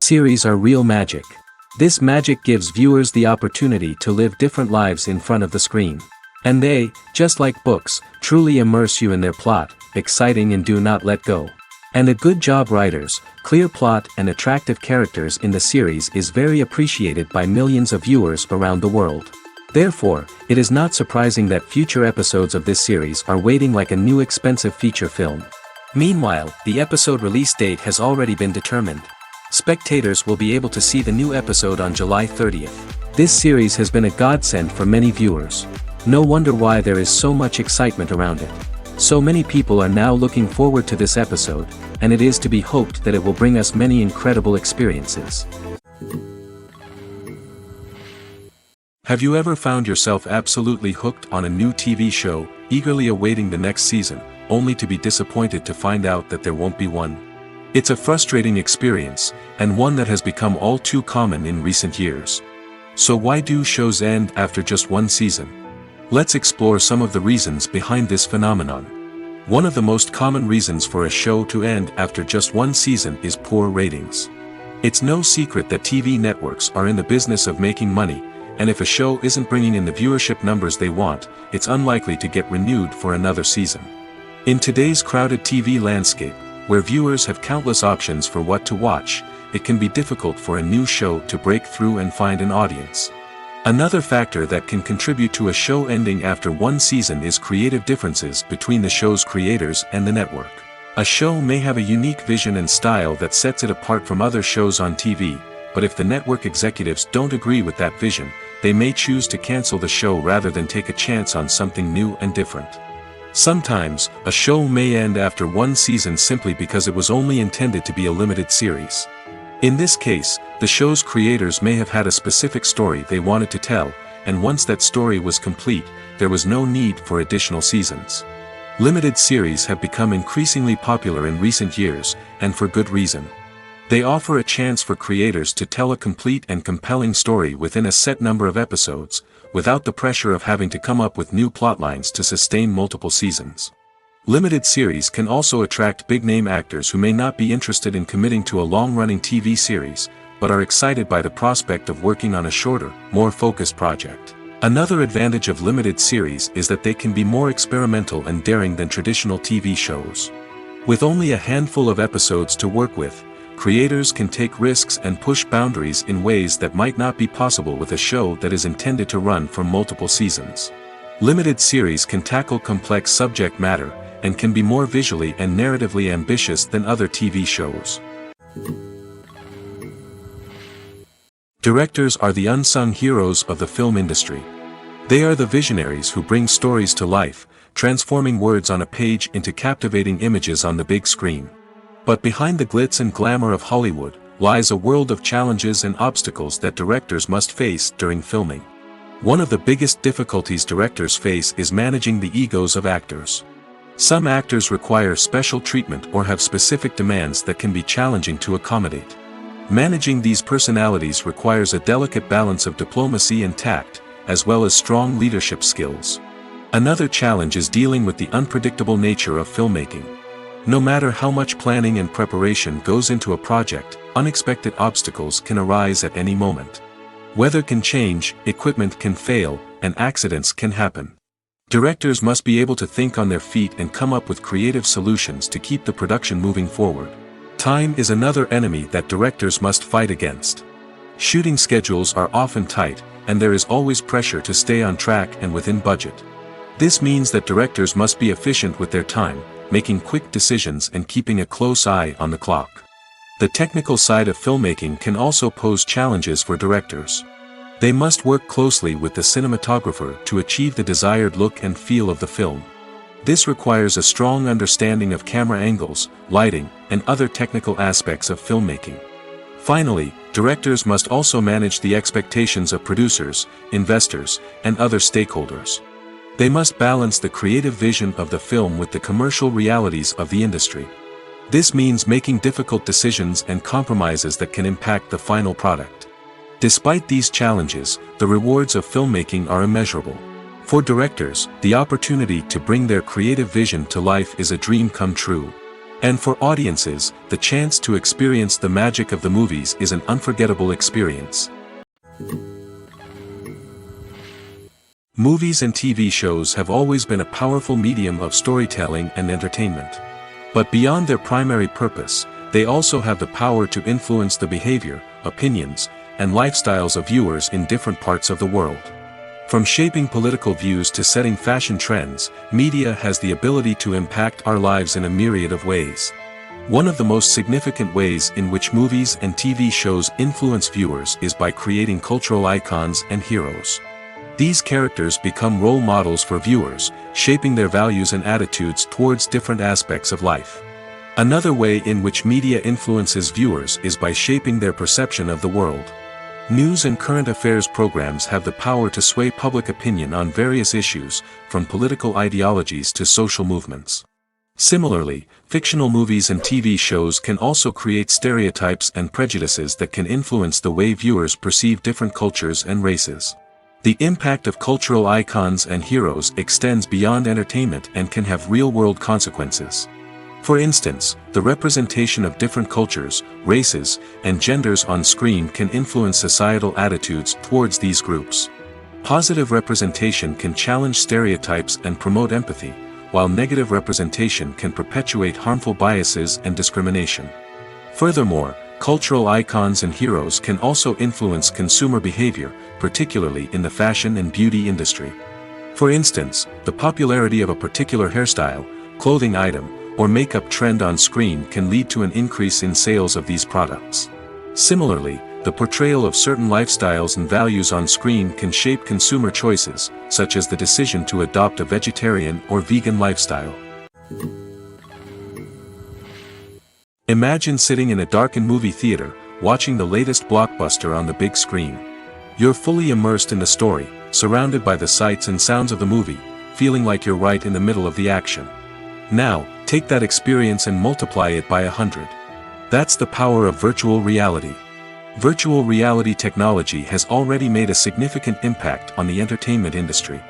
Series are real magic. This magic gives viewers the opportunity to live different lives in front of the screen. And they, just like books, truly immerse you in their plot, exciting and do not let go. And a good job writers, clear plot and attractive characters in the series is very appreciated by millions of viewers around the world. Therefore, it is not surprising that future episodes of this series are waiting like a new expensive feature film. Meanwhile, the episode release date has already been determined. Spectators will be able to see the new episode on July 30th. This series has been a godsend for many viewers. No wonder why there is so much excitement around it. So many people are now looking forward to this episode, and it is to be hoped that it will bring us many incredible experiences. Have you ever found yourself absolutely hooked on a new TV show, eagerly awaiting the next season, only to be disappointed to find out that there won't be one? It's a frustrating experience, and one that has become all too common in recent years. So why do shows end after just one season? Let's explore some of the reasons behind this phenomenon. One of the most common reasons for a show to end after just one season is poor ratings. It's no secret that TV networks are in the business of making money, and if a show isn't bringing in the viewership numbers they want, it's unlikely to get renewed for another season. In today's crowded TV landscape, where viewers have countless options for what to watch, it can be difficult for a new show to break through and find an audience. Another factor that can contribute to a show ending after one season is creative differences between the show's creators and the network. A show may have a unique vision and style that sets it apart from other shows on TV, but if the network executives don't agree with that vision, they may choose to cancel the show rather than take a chance on something new and different. Sometimes, a show may end after one season simply because it was only intended to be a limited series. In this case, the show's creators may have had a specific story they wanted to tell, and once that story was complete, there was no need for additional seasons. Limited series have become increasingly popular in recent years, and for good reason. They offer a chance for creators to tell a complete and compelling story within a set number of episodes, without the pressure of having to come up with new plotlines to sustain multiple seasons. Limited series can also attract big-name actors who may not be interested in committing to a long-running TV series, but are excited by the prospect of working on a shorter, more focused project. Another advantage of limited series is that they can be more experimental and daring than traditional TV shows. With only a handful of episodes to work with, creators can take risks and push boundaries in ways that might not be possible with a show that is intended to run for multiple seasons. Limited series can tackle complex subject matter, and can be more visually and narratively ambitious than other TV shows. Directors are the unsung heroes of the film industry. They are the visionaries who bring stories to life, transforming words on a page into captivating images on the big screen. But behind the glitz and glamour of Hollywood, lies a world of challenges and obstacles that directors must face during filming. One of the biggest difficulties directors face is managing the egos of actors. Some actors require special treatment or have specific demands that can be challenging to accommodate. Managing these personalities requires a delicate balance of diplomacy and tact, as well as strong leadership skills. Another challenge is dealing with the unpredictable nature of filmmaking. No matter how much planning and preparation goes into a project, unexpected obstacles can arise at any moment. Weather can change, equipment can fail, and accidents can happen. Directors must be able to think on their feet and come up with creative solutions to keep the production moving forward. Time is another enemy that directors must fight against. Shooting schedules are often tight, and there is always pressure to stay on track and within budget. This means that directors must be efficient with their time, making quick decisions and keeping a close eye on the clock. The technical side of filmmaking can also pose challenges for directors. They must work closely with the cinematographer to achieve the desired look and feel of the film. This requires a strong understanding of camera angles, lighting, and other technical aspects of filmmaking. Finally, directors must also manage the expectations of producers, investors, and other stakeholders. They must balance the creative vision of the film with the commercial realities of the industry. This means making difficult decisions and compromises that can impact the final product. Despite these challenges, the rewards of filmmaking are immeasurable. For directors, the opportunity to bring their creative vision to life is a dream come true. And for audiences, the chance to experience the magic of the movies is an unforgettable experience. Movies and TV shows have always been a powerful medium of storytelling and entertainment. But beyond their primary purpose, they also have the power to influence the behavior, opinions, and lifestyles of viewers in different parts of the world. From shaping political views to setting fashion trends, media has the ability to impact our lives in a myriad of ways. One of the most significant ways in which movies and TV shows influence viewers is by creating cultural icons and heroes. These characters become role models for viewers, shaping their values and attitudes towards different aspects of life. Another way in which media influences viewers is by shaping their perception of the world. News and current affairs programs have the power to sway public opinion on various issues, from political ideologies to social movements. Similarly, fictional movies and TV shows can also create stereotypes and prejudices that can influence the way viewers perceive different cultures and races. The impact of cultural icons and heroes extends beyond entertainment and can have real-world consequences. For instance, the representation of different cultures, races, and genders on screen can influence societal attitudes towards these groups. Positive representation can challenge stereotypes and promote empathy, while negative representation can perpetuate harmful biases and discrimination. Furthermore, cultural icons and heroes can also influence consumer behavior, particularly in the fashion and beauty industry. For instance, the popularity of a particular hairstyle, clothing item, or makeup trend on screen can lead to an increase in sales of these products. Similarly, the portrayal of certain lifestyles and values on screen can shape consumer choices, such as the decision to adopt a vegetarian or vegan lifestyle. Imagine sitting in a darkened movie theater, watching the latest blockbuster on the big screen. You're fully immersed in the story, surrounded by the sights and sounds of the movie, feeling like you're right in the middle of the action. Now, take that experience and multiply it by 100. That's the power of virtual reality. Virtual reality technology has already made a significant impact on the entertainment industry.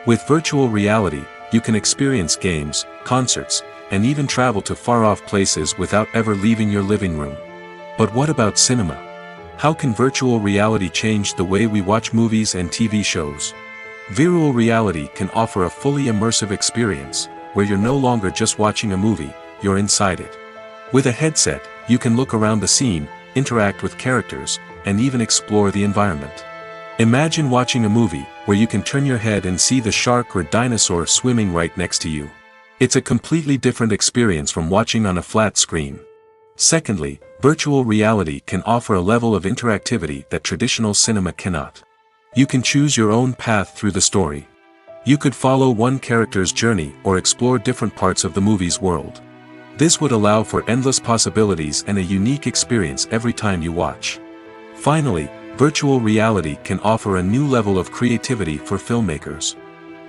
With virtual reality, you can experience games, concerts, and even travel to far-off places without ever leaving your living room. But what about cinema? How can virtual reality change the way we watch movies and TV shows? Virtual reality can offer a fully immersive experience, where you're no longer just watching a movie, you're inside it. With a headset, you can look around the scene, interact with characters, and even explore the environment. Imagine watching a movie where you can turn your head and see the shark or dinosaur swimming right next to you. It's a completely different experience from watching on a flat screen. Secondly, virtual reality can offer a level of interactivity that traditional cinema cannot. You can choose your own path through the story. You could follow one character's journey or explore different parts of the movie's world. This would allow for endless possibilities and a unique experience every time you watch. Finally, virtual reality can offer a new level of creativity for filmmakers.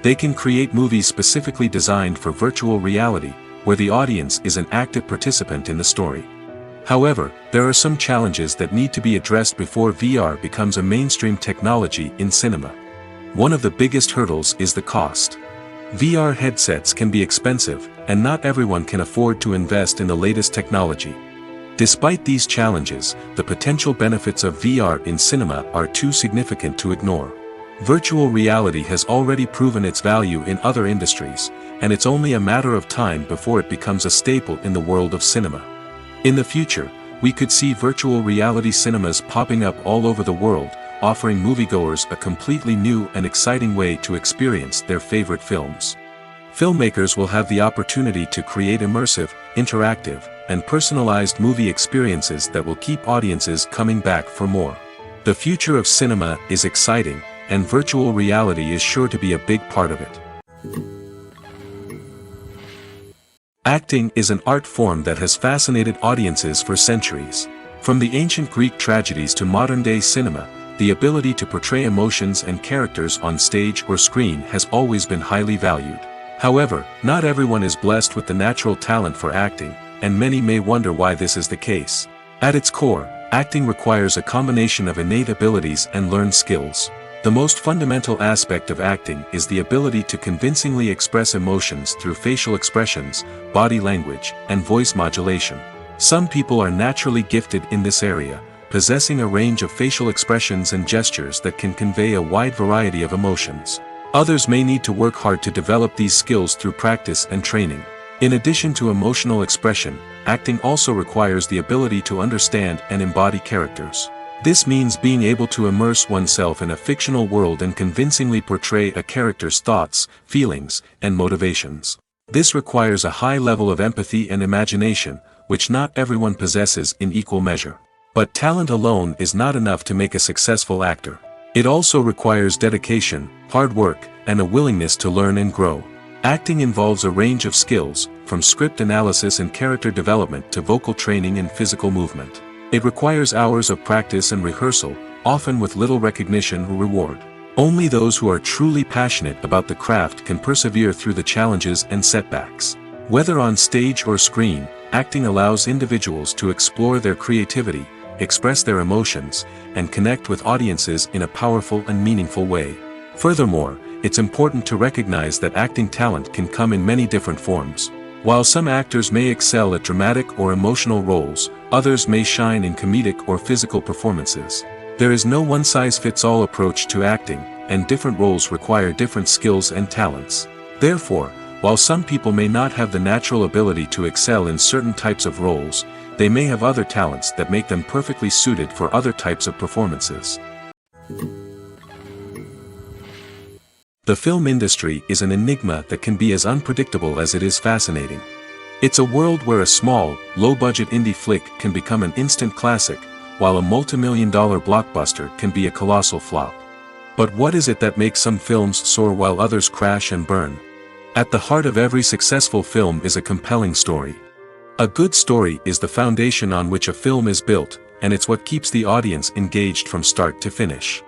They can create movies specifically designed for virtual reality, where the audience is an active participant in the story. However, there are some challenges that need to be addressed before VR becomes a mainstream technology in cinema. One of the biggest hurdles is the cost. VR headsets can be expensive, and not everyone can afford to invest in the latest technology. Despite these challenges, the potential benefits of VR in cinema are too significant to ignore. Virtual reality has already proven its value in other industries, and it's only a matter of time before it becomes a staple in the world of cinema. In the future, we could see virtual reality cinemas popping up all over the world, offering moviegoers a completely new and exciting way to experience their favorite films. Filmmakers will have the opportunity to create immersive, interactive, and personalized movie experiences that will keep audiences coming back for more. The future of cinema is exciting, and virtual reality is sure to be a big part of it. Acting is an art form that has fascinated audiences for centuries. From the ancient Greek tragedies to modern-day cinema, the ability to portray emotions and characters on stage or screen has always been highly valued. However, not everyone is blessed with the natural talent for acting, and many may wonder why this is the case. At its core, acting requires a combination of innate abilities and learned skills. The most fundamental aspect of acting is the ability to convincingly express emotions through facial expressions, body language, and voice modulation. Some people are naturally gifted in this area, possessing a range of facial expressions and gestures that can convey a wide variety of emotions. Others may need to work hard to develop these skills through practice and training. In addition to emotional expression, acting also requires the ability to understand and embody characters. This means being able to immerse oneself in a fictional world and convincingly portray a character's thoughts, feelings, and motivations. This requires a high level of empathy and imagination, which not everyone possesses in equal measure. But talent alone is not enough to make a successful actor. It also requires dedication, hard work, and a willingness to learn and grow. Acting involves a range of skills, from script analysis and character development to vocal training and physical movement. It requires hours of practice and rehearsal, often with little recognition or reward. Only those who are truly passionate about the craft can persevere through the challenges and setbacks. Whether on stage or screen, acting allows individuals to explore their creativity, express their emotions, and connect with audiences in a powerful and meaningful way. Furthermore, it's important to recognize that acting talent can come in many different forms. While some actors may excel at dramatic or emotional roles, others may shine in comedic or physical performances. There is no one-size-fits-all approach to acting, and different roles require different skills and talents. Therefore, while some people may not have the natural ability to excel in certain types of roles, they may have other talents that make them perfectly suited for other types of performances. The film industry is an enigma that can be as unpredictable as it is fascinating. It's a world where a small, low-budget indie flick can become an instant classic, while a multi-million-dollar blockbuster can be a colossal flop. But what is it that makes some films soar while others crash and burn? At the heart of every successful film is a compelling story. A good story is the foundation on which a film is built, and it's what keeps the audience engaged from start to finish.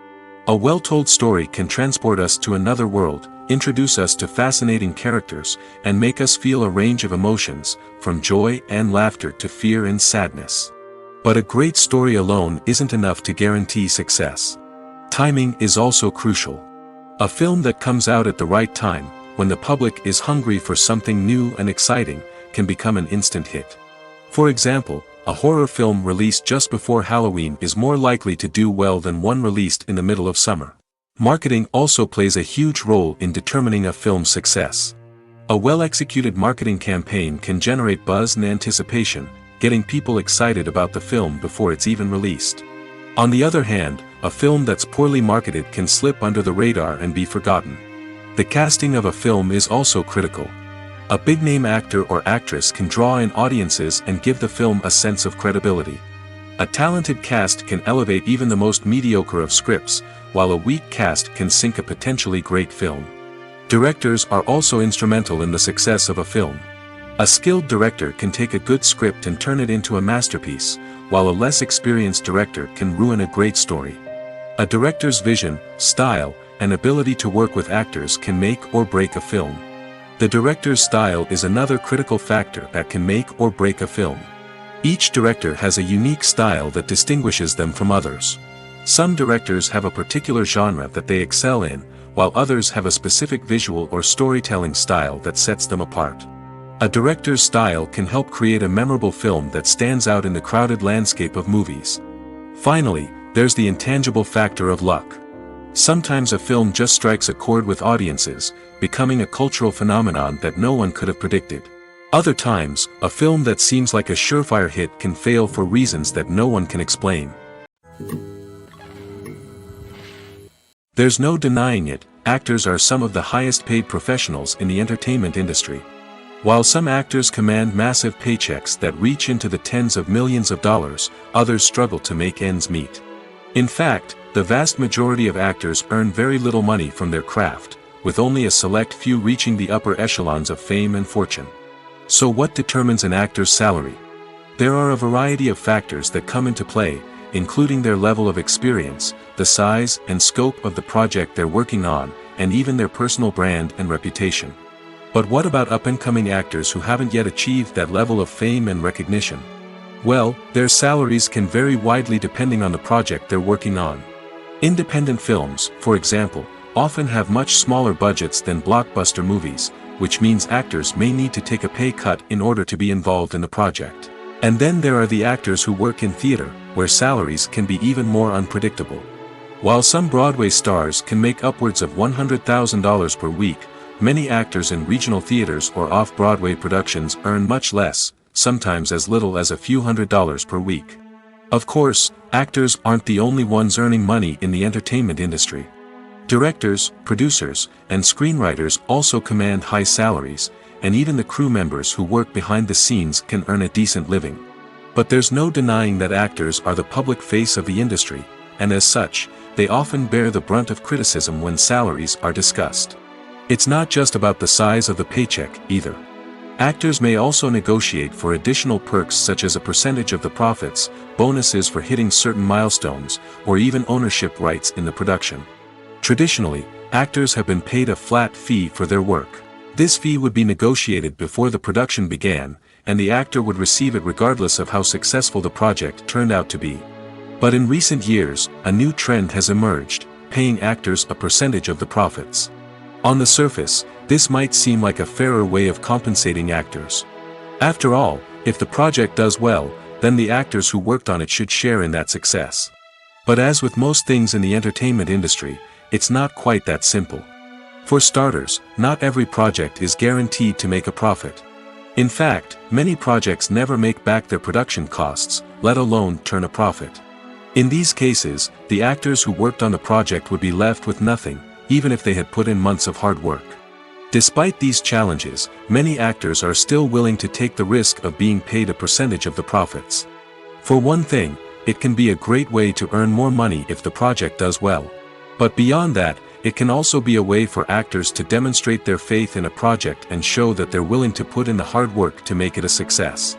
A well-told story can transport us to another world, introduce us to fascinating characters, and make us feel a range of emotions, from joy and laughter to fear and sadness. But a great story alone isn't enough to guarantee success. Timing is also crucial. A film that comes out at the right time, when the public is hungry for something new and exciting, can become an instant hit. For example, a horror film released just before Halloween is more likely to do well than one released in the middle of summer. Marketing also plays a huge role in determining a film's success. A well-executed marketing campaign can generate buzz and anticipation, getting people excited about the film before it's even released. On the other hand, a film that's poorly marketed can slip under the radar and be forgotten. The casting of a film is also critical. A big-name actor or actress can draw in audiences and give the film a sense of credibility. A talented cast can elevate even the most mediocre of scripts, while a weak cast can sink a potentially great film. Directors are also instrumental in the success of a film. A skilled director can take a good script and turn it into a masterpiece, while a less experienced director can ruin a great story. A director's vision, style, and ability to work with actors can make or break a film. The director's style is another critical factor that can make or break a film. Each director has a unique style that distinguishes them from others. Some directors have a particular genre that they excel in, while others have a specific visual or storytelling style that sets them apart. A director's style can help create a memorable film that stands out in the crowded landscape of movies. Finally, there's the intangible factor of luck. Sometimes a film just strikes a chord with audiences, becoming a cultural phenomenon that no one could have predicted. Other times, a film that seems like a surefire hit can fail for reasons that no one can explain. There's no denying it, actors are some of the highest paid professionals in the entertainment industry. While some actors command massive paychecks that reach into the tens of millions of dollars, others struggle to make ends meet. In fact, the vast majority of actors earn very little money from their craft, with only a select few reaching the upper echelons of fame and fortune. So what determines an actor's salary? There are a variety of factors that come into play, including their level of experience, the size and scope of the project they're working on, and even their personal brand and reputation. But what about up-and-coming actors who haven't yet achieved that level of fame and recognition? Well, their salaries can vary widely depending on the project they're working on. Independent films, for example, often have much smaller budgets than blockbuster movies, which means actors may need to take a pay cut in order to be involved in the project. And then there are the actors who work in theater, where salaries can be even more unpredictable. While some Broadway stars can make upwards of $100,000 per week, many actors in regional theaters or off-Broadway productions earn much less, sometimes as little as a few $100s per week. Of course, actors aren't the only ones earning money in the entertainment industry. Directors, producers, and screenwriters also command high salaries, and even the crew members who work behind the scenes can earn a decent living. But there's no denying that actors are the public face of the industry, and as such, they often bear the brunt of criticism when salaries are discussed. It's not just about the size of the paycheck, either. Actors may also negotiate for additional perks such as a percentage of the profits, bonuses for hitting certain milestones, or even ownership rights in the production. Traditionally, actors have been paid a flat fee for their work. This fee would be negotiated before the production began, and the actor would receive it regardless of how successful the project turned out to be. But in recent years, a new trend has emerged, paying actors a percentage of the profits. On the surface, this might seem like a fairer way of compensating actors. After all, if the project does well, then the actors who worked on it should share in that success. But as with most things in the entertainment industry, it's not quite that simple. For starters, not every project is guaranteed to make a profit. In fact, many projects never make back their production costs, let alone turn a profit. In these cases, the actors who worked on the project would be left with nothing, even if they had put in months of hard work. Despite these challenges, many actors are still willing to take the risk of being paid a percentage of the profits. For one thing, it can be a great way to earn more money if the project does well. But beyond that, it can also be a way for actors to demonstrate their faith in a project and show that they're willing to put in the hard work to make it a success.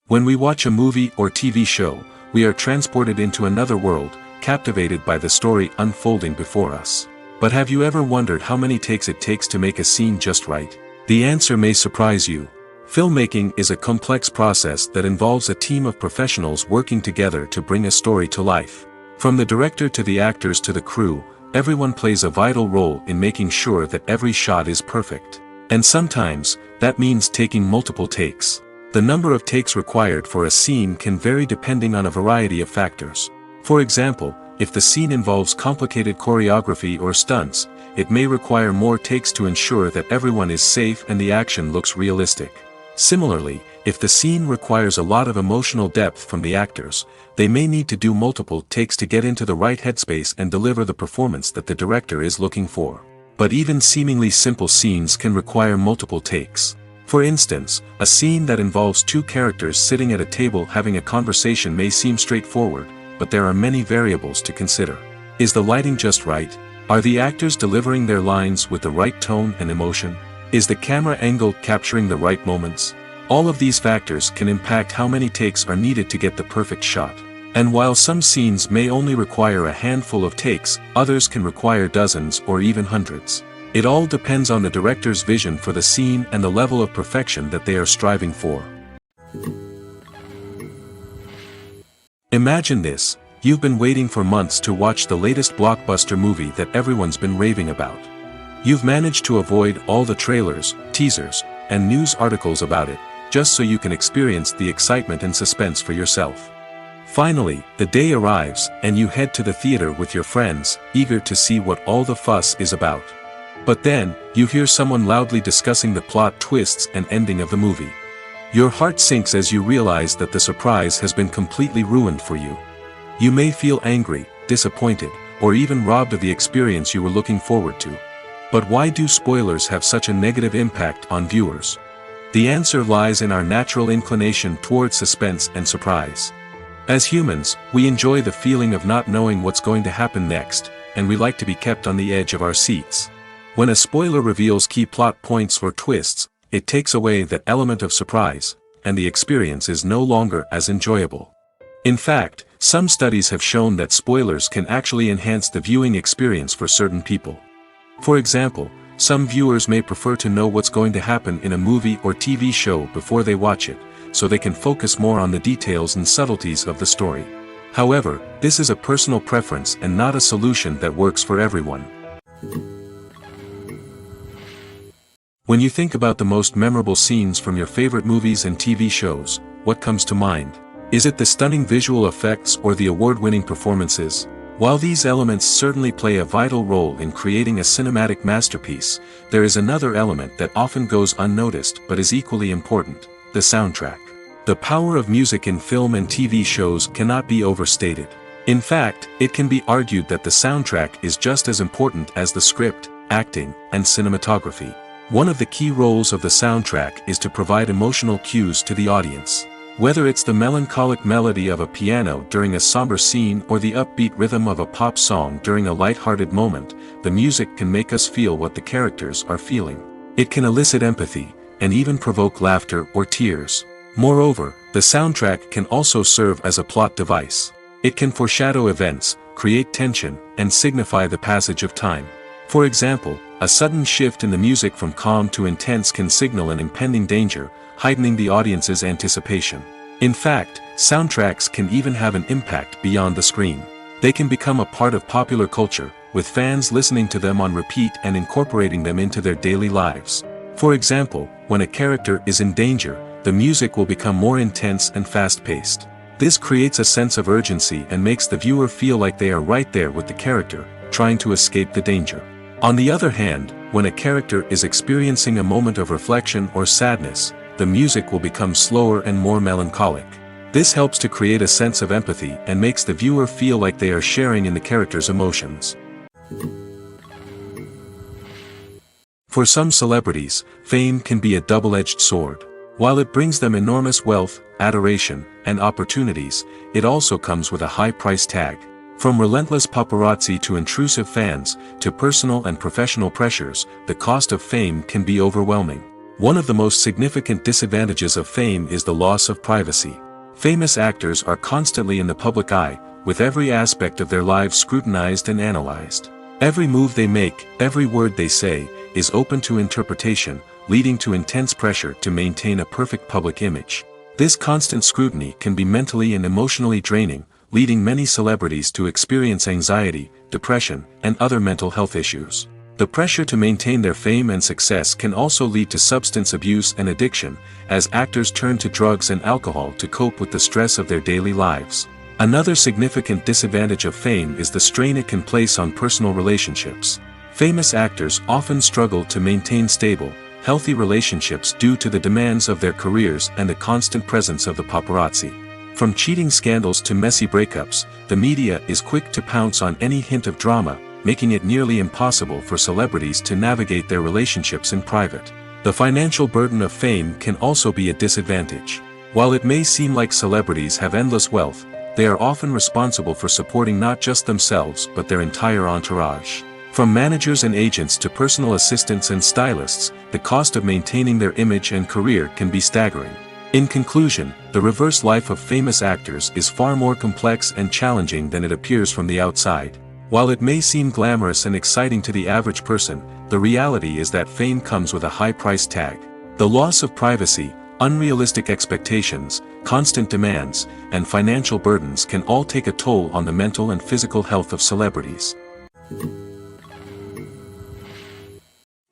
When we watch a movie or TV show, we are transported into another world, captivated by the story unfolding before us. But have you ever wondered how many takes it takes to make a scene just right? The answer may surprise you. Filmmaking is a complex process that involves a team of professionals working together to bring a story to life. From the director to the actors to the crew, everyone plays a vital role in making sure that every shot is perfect. And sometimes, that means taking multiple takes. The number of takes required for a scene can vary depending on a variety of factors. For example, if the scene involves complicated choreography or stunts, it may require more takes to ensure that everyone is safe and the action looks realistic. Similarly, if the scene requires a lot of emotional depth from the actors, they may need to do multiple takes to get into the right headspace and deliver the performance that the director is looking for. But even seemingly simple scenes can require multiple takes. For instance, a scene that involves two characters sitting at a table having a conversation may seem straightforward, but there are many variables to consider. Is the lighting just right? Are the actors delivering their lines with the right tone and emotion? Is the camera angle capturing the right moments? All of these factors can impact how many takes are needed to get the perfect shot. And while some scenes may only require a handful of takes, others can require dozens or even hundreds. It all depends on the director's vision for the scene and the level of perfection that they are striving for. Imagine this: you've been waiting for months to watch the latest blockbuster movie that everyone's been raving about. You've managed to avoid all the trailers, teasers, and news articles about it, just so you can experience the excitement and suspense for yourself. Finally, the day arrives, and you head to the theater with your friends, eager to see what all the fuss is about. But then, you hear someone loudly discussing the plot twists and ending of the movie. Your heart sinks as you realize that the surprise has been completely ruined for you. You may feel angry, disappointed, or even robbed of the experience you were looking forward to. But why do spoilers have such a negative impact on viewers? The answer lies in our natural inclination towards suspense and surprise. As humans, we enjoy the feeling of not knowing what's going to happen next, and we like to be kept on the edge of our seats. When a spoiler reveals key plot points or twists, it takes away that element of surprise, and the experience is no longer as enjoyable. In fact, some studies have shown that spoilers can actually enhance the viewing experience for certain people. For example, some viewers may prefer to know what's going to happen in a movie or TV show before they watch it, so they can focus more on the details and subtleties of the story. However, this is a personal preference and not a solution that works for everyone. When you think about the most memorable scenes from your favorite movies and TV shows, what comes to mind? Is it the stunning visual effects or the award-winning performances? While these elements certainly play a vital role in creating a cinematic masterpiece, there is another element that often goes unnoticed but is equally important: the soundtrack. The power of music in film and TV shows cannot be overstated. In fact, it can be argued that the soundtrack is just as important as the script, acting, and cinematography. One of the key roles of the soundtrack is to provide emotional cues to the audience. Whether it's the melancholic melody of a piano during a somber scene or the upbeat rhythm of a pop song during a light-hearted moment, the music can make us feel what the characters are feeling. It can elicit empathy, and even provoke laughter or tears. Moreover, the soundtrack can also serve as a plot device. It can foreshadow events, create tension, and signify the passage of time. For example, a sudden shift in the music from calm to intense can signal an impending danger, heightening the audience's anticipation. In fact, soundtracks can even have an impact beyond the screen. They can become a part of popular culture, with fans listening to them on repeat and incorporating them into their daily lives. For example, when a character is in danger, the music will become more intense and fast-paced. This creates a sense of urgency and makes the viewer feel like they are right there with the character, trying to escape the danger. On the other hand, when a character is experiencing a moment of reflection or sadness, the music will become slower and more melancholic. This helps to create a sense of empathy and makes the viewer feel like they are sharing in the character's emotions. For some celebrities, fame can be a double-edged sword. While it brings them enormous wealth, adoration, and opportunities, it also comes with a high price tag. From relentless paparazzi to intrusive fans, to personal and professional pressures, the cost of fame can be overwhelming. One of the most significant disadvantages of fame is the loss of privacy. Famous actors are constantly in the public eye, with every aspect of their lives scrutinized and analyzed. Every move they make, every word they say, is open to interpretation, leading to intense pressure to maintain a perfect public image. This constant scrutiny can be mentally and emotionally draining, leading many celebrities to experience anxiety, depression, and other mental health issues. The pressure to maintain their fame and success can also lead to substance abuse and addiction, as actors turn to drugs and alcohol to cope with the stress of their daily lives. Another significant disadvantage of fame is the strain it can place on personal relationships. Famous actors often struggle to maintain stable, healthy relationships due to the demands of their careers and the constant presence of the paparazzi. From cheating scandals to messy breakups, the media is quick to pounce on any hint of drama, making it nearly impossible for celebrities to navigate their relationships in private. The financial burden of fame can also be a disadvantage. While it may seem like celebrities have endless wealth, they are often responsible for supporting not just themselves but their entire entourage. From managers and agents to personal assistants and stylists, the cost of maintaining their image and career can be staggering. In conclusion, the reverse life of famous actors is far more complex and challenging than it appears from the outside. While it may seem glamorous and exciting to the average person, the reality is that fame comes with a high price tag. The loss of privacy, unrealistic expectations, constant demands, and financial burdens can all take a toll on the mental and physical health of celebrities.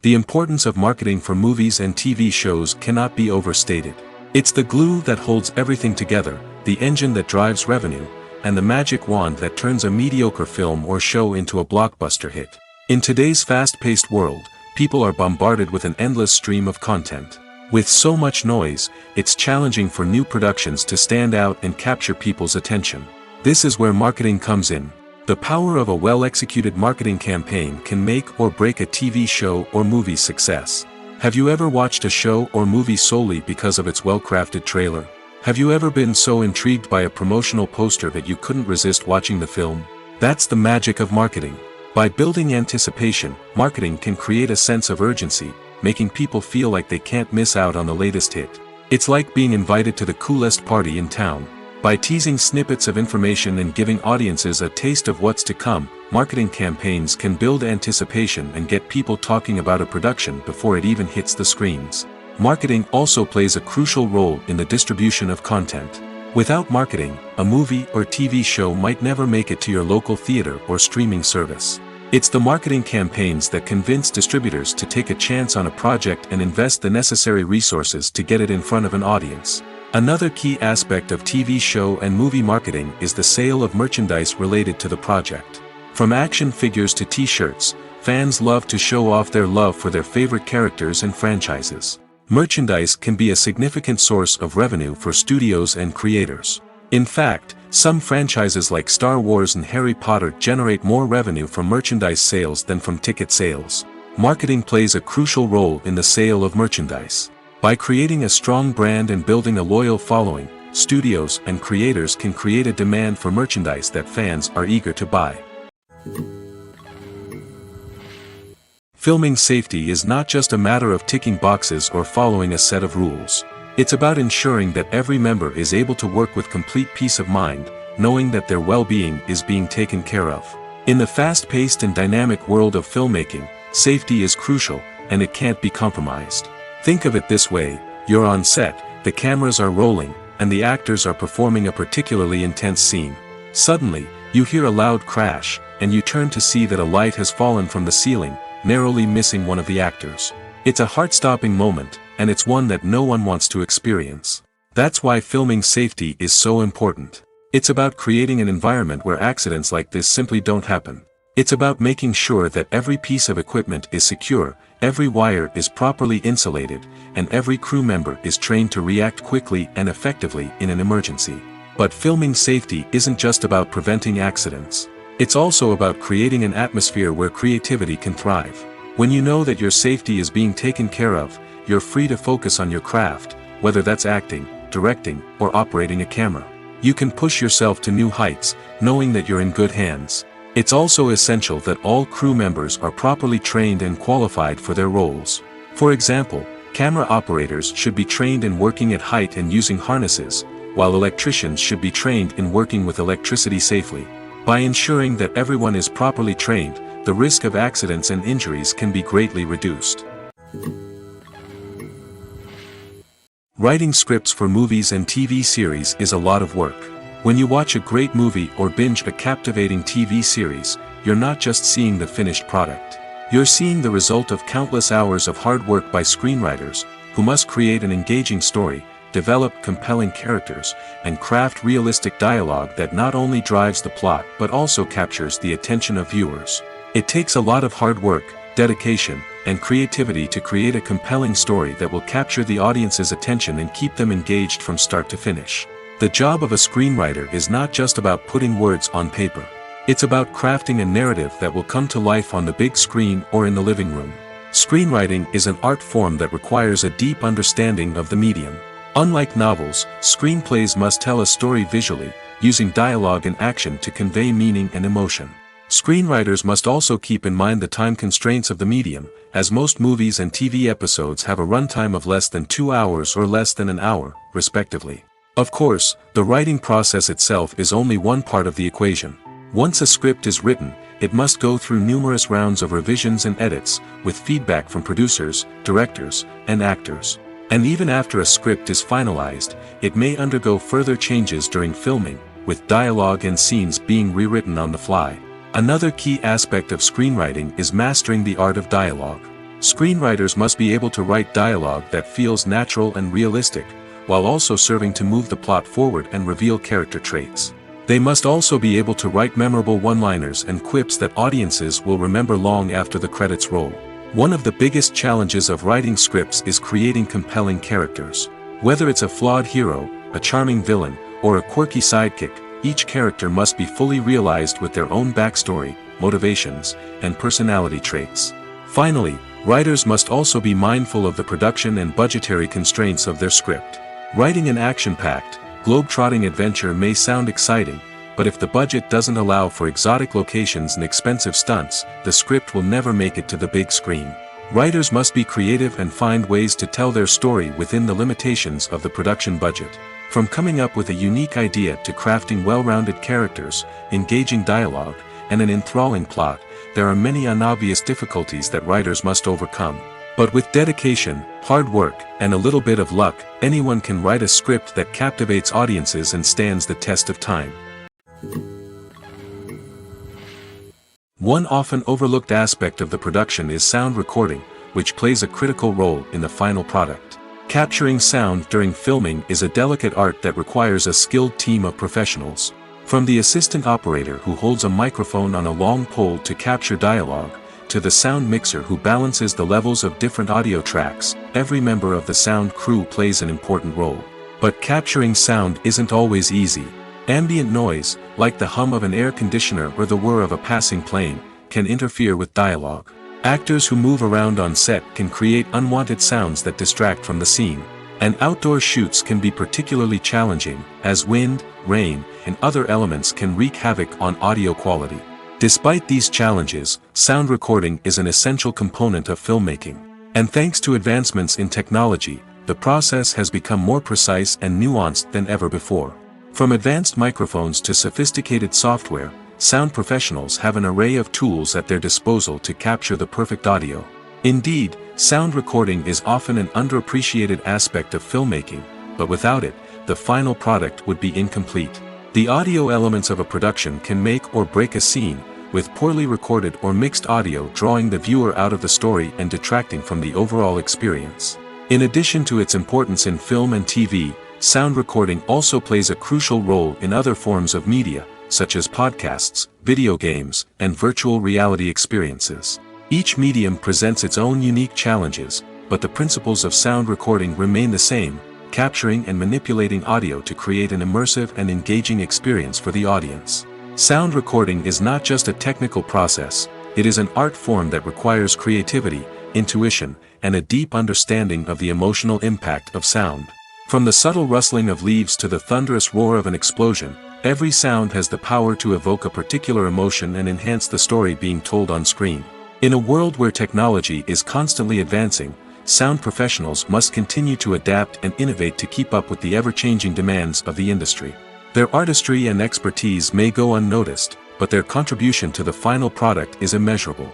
The importance of marketing for movies and TV shows cannot be overstated. It's the glue that holds everything together, the engine that drives revenue, and the magic wand that turns a mediocre film or show into a blockbuster hit. In today's fast-paced world, people are bombarded with an endless stream of content. With so much noise, it's challenging for new productions to stand out and capture people's attention. This is where marketing comes in. The power of a well-executed marketing campaign can make or break a TV show or movie's success. Have you ever watched a show or movie solely because of its well-crafted trailer? Have you ever been so intrigued by a promotional poster that you couldn't resist watching the film? That's the magic of marketing. By building anticipation, marketing can create a sense of urgency, making people feel like they can't miss out on the latest hit. It's like being invited to the coolest party in town. By teasing snippets of information and giving audiences a taste of what's to come, marketing campaigns can build anticipation and get people talking about a production before it even hits the screens. Marketing also plays a crucial role in the distribution of content. Without marketing, a movie or TV show might never make it to your local theater or streaming service. It's the marketing campaigns that convince distributors to take a chance on a project and invest the necessary resources to get it in front of an audience. Another key aspect of TV show and movie marketing is the sale of merchandise related to the project. From action figures to t-shirts, fans love to show off their love for their favorite characters and franchises. Merchandise can be a significant source of revenue for studios and creators. In fact, some franchises like Star Wars and Harry Potter generate more revenue from merchandise sales than from ticket sales. Marketing plays a crucial role in the sale of merchandise. By creating a strong brand and building a loyal following, studios and creators can create a demand for merchandise that fans are eager to buy. Filming safety is not just a matter of ticking boxes or following a set of rules. It's about ensuring that every member is able to work with complete peace of mind, knowing that their well-being is being taken care of. In the fast-paced and dynamic world of filmmaking, safety is crucial, and it can't be compromised. Think of it this way: you're on set, the cameras are rolling, and the actors are performing a particularly intense scene. Suddenly, you hear a loud crash, and you turn to see that a light has fallen from the ceiling, narrowly missing one of the actors. It's a heart-stopping moment, and it's one that no one wants to experience. That's why filming safety is so important. It's about creating an environment where accidents like this simply don't happen. It's about making sure that every piece of equipment is secure, every wire is properly insulated, and every crew member is trained to react quickly and effectively in an emergency. But filming safety isn't just about preventing accidents. It's also about creating an atmosphere where creativity can thrive. When you know that your safety is being taken care of, you're free to focus on your craft, whether that's acting, directing, or operating a camera. You can push yourself to new heights, knowing that you're in good hands. It's also essential that all crew members are properly trained and qualified for their roles. For example, camera operators should be trained in working at height and using harnesses, while electricians should be trained in working with electricity safely. By ensuring that everyone is properly trained, the risk of accidents and injuries can be greatly reduced. Writing scripts for movies and TV series is a lot of work. When you watch a great movie or binge a captivating TV series, you're not just seeing the finished product. You're seeing the result of countless hours of hard work by screenwriters, who must create an engaging story, develop compelling characters, and craft realistic dialogue that not only drives the plot but also captures the attention of viewers. It takes a lot of hard work, dedication, and creativity to create a compelling story that will capture the audience's attention and keep them engaged from start to finish. The job of a screenwriter is not just about putting words on paper. It's about crafting a narrative that will come to life on the big screen or in the living room. Screenwriting is an art form that requires a deep understanding of the medium. Unlike novels, screenplays must tell a story visually, using dialogue and action to convey meaning and emotion. Screenwriters must also keep in mind the time constraints of the medium, as most movies and TV episodes have a runtime of less than 2 hours or less than an hour, respectively. Of course, the writing process itself is only one part of the equation. Once a script is written, it must go through numerous rounds of revisions and edits, with feedback from producers, directors, and actors. And even after a script is finalized, it may undergo further changes during filming, with dialogue and scenes being rewritten on the fly. Another key aspect of screenwriting is mastering the art of dialogue. Screenwriters must be able to write dialogue that feels natural and realistic, while also serving to move the plot forward and reveal character traits. They must also be able to write memorable one-liners and quips that audiences will remember long after the credits roll. One of the biggest challenges of writing scripts is creating compelling characters. Whether it's a flawed hero, a charming villain, or a quirky sidekick, each character must be fully realized with their own backstory, motivations, and personality traits. Finally, writers must also be mindful of the production and budgetary constraints of their script. Writing an action-packed, globe-trotting adventure may sound exciting, but if the budget doesn't allow for exotic locations and expensive stunts, the script will never make it to the big screen. Writers must be creative and find ways to tell their story within the limitations of the production budget. From coming up with a unique idea to crafting well-rounded characters, engaging dialogue, and an enthralling plot, there are many unobvious difficulties that writers must overcome. But with dedication, hard work, and a little bit of luck, anyone can write a script that captivates audiences and stands the test of time. One often overlooked aspect of the production is sound recording, which plays a critical role in the final product. Capturing sound during filming is a delicate art that requires a skilled team of professionals. From the assistant operator who holds a microphone on a long pole to capture dialogue, to the sound mixer who balances the levels of different audio tracks, every member of the sound crew plays an important role. But capturing sound isn't always easy. Ambient noise, like the hum of an air conditioner or the whir of a passing plane, can interfere with dialogue. Actors who move around on set can create unwanted sounds that distract from the scene. And outdoor shoots can be particularly challenging, as wind, rain, and other elements can wreak havoc on audio quality. Despite these challenges, sound recording is an essential component of filmmaking. And thanks to advancements in technology, the process has become more precise and nuanced than ever before. From advanced microphones to sophisticated software, sound professionals have an array of tools at their disposal to capture the perfect audio. Indeed, sound recording is often an underappreciated aspect of filmmaking, but without it, the final product would be incomplete. The audio elements of a production can make or break a scene, with poorly recorded or mixed audio drawing the viewer out of the story and detracting from the overall experience. In addition to its importance in film and TV, sound recording also plays a crucial role in other forms of media, such as podcasts, video games, and virtual reality experiences. Each medium presents its own unique challenges, but the principles of sound recording remain the same, capturing and manipulating audio to create an immersive and engaging experience for the audience. Sound recording is not just a technical process, it is an art form that requires creativity, intuition, and a deep understanding of the emotional impact of sound. From the subtle rustling of leaves to the thunderous roar of an explosion, every sound has the power to evoke a particular emotion and enhance the story being told on screen. In a world where technology is constantly advancing, sound professionals must continue to adapt and innovate to keep up with the ever-changing demands of the industry. Their artistry and expertise may go unnoticed, but their contribution to the final product is immeasurable.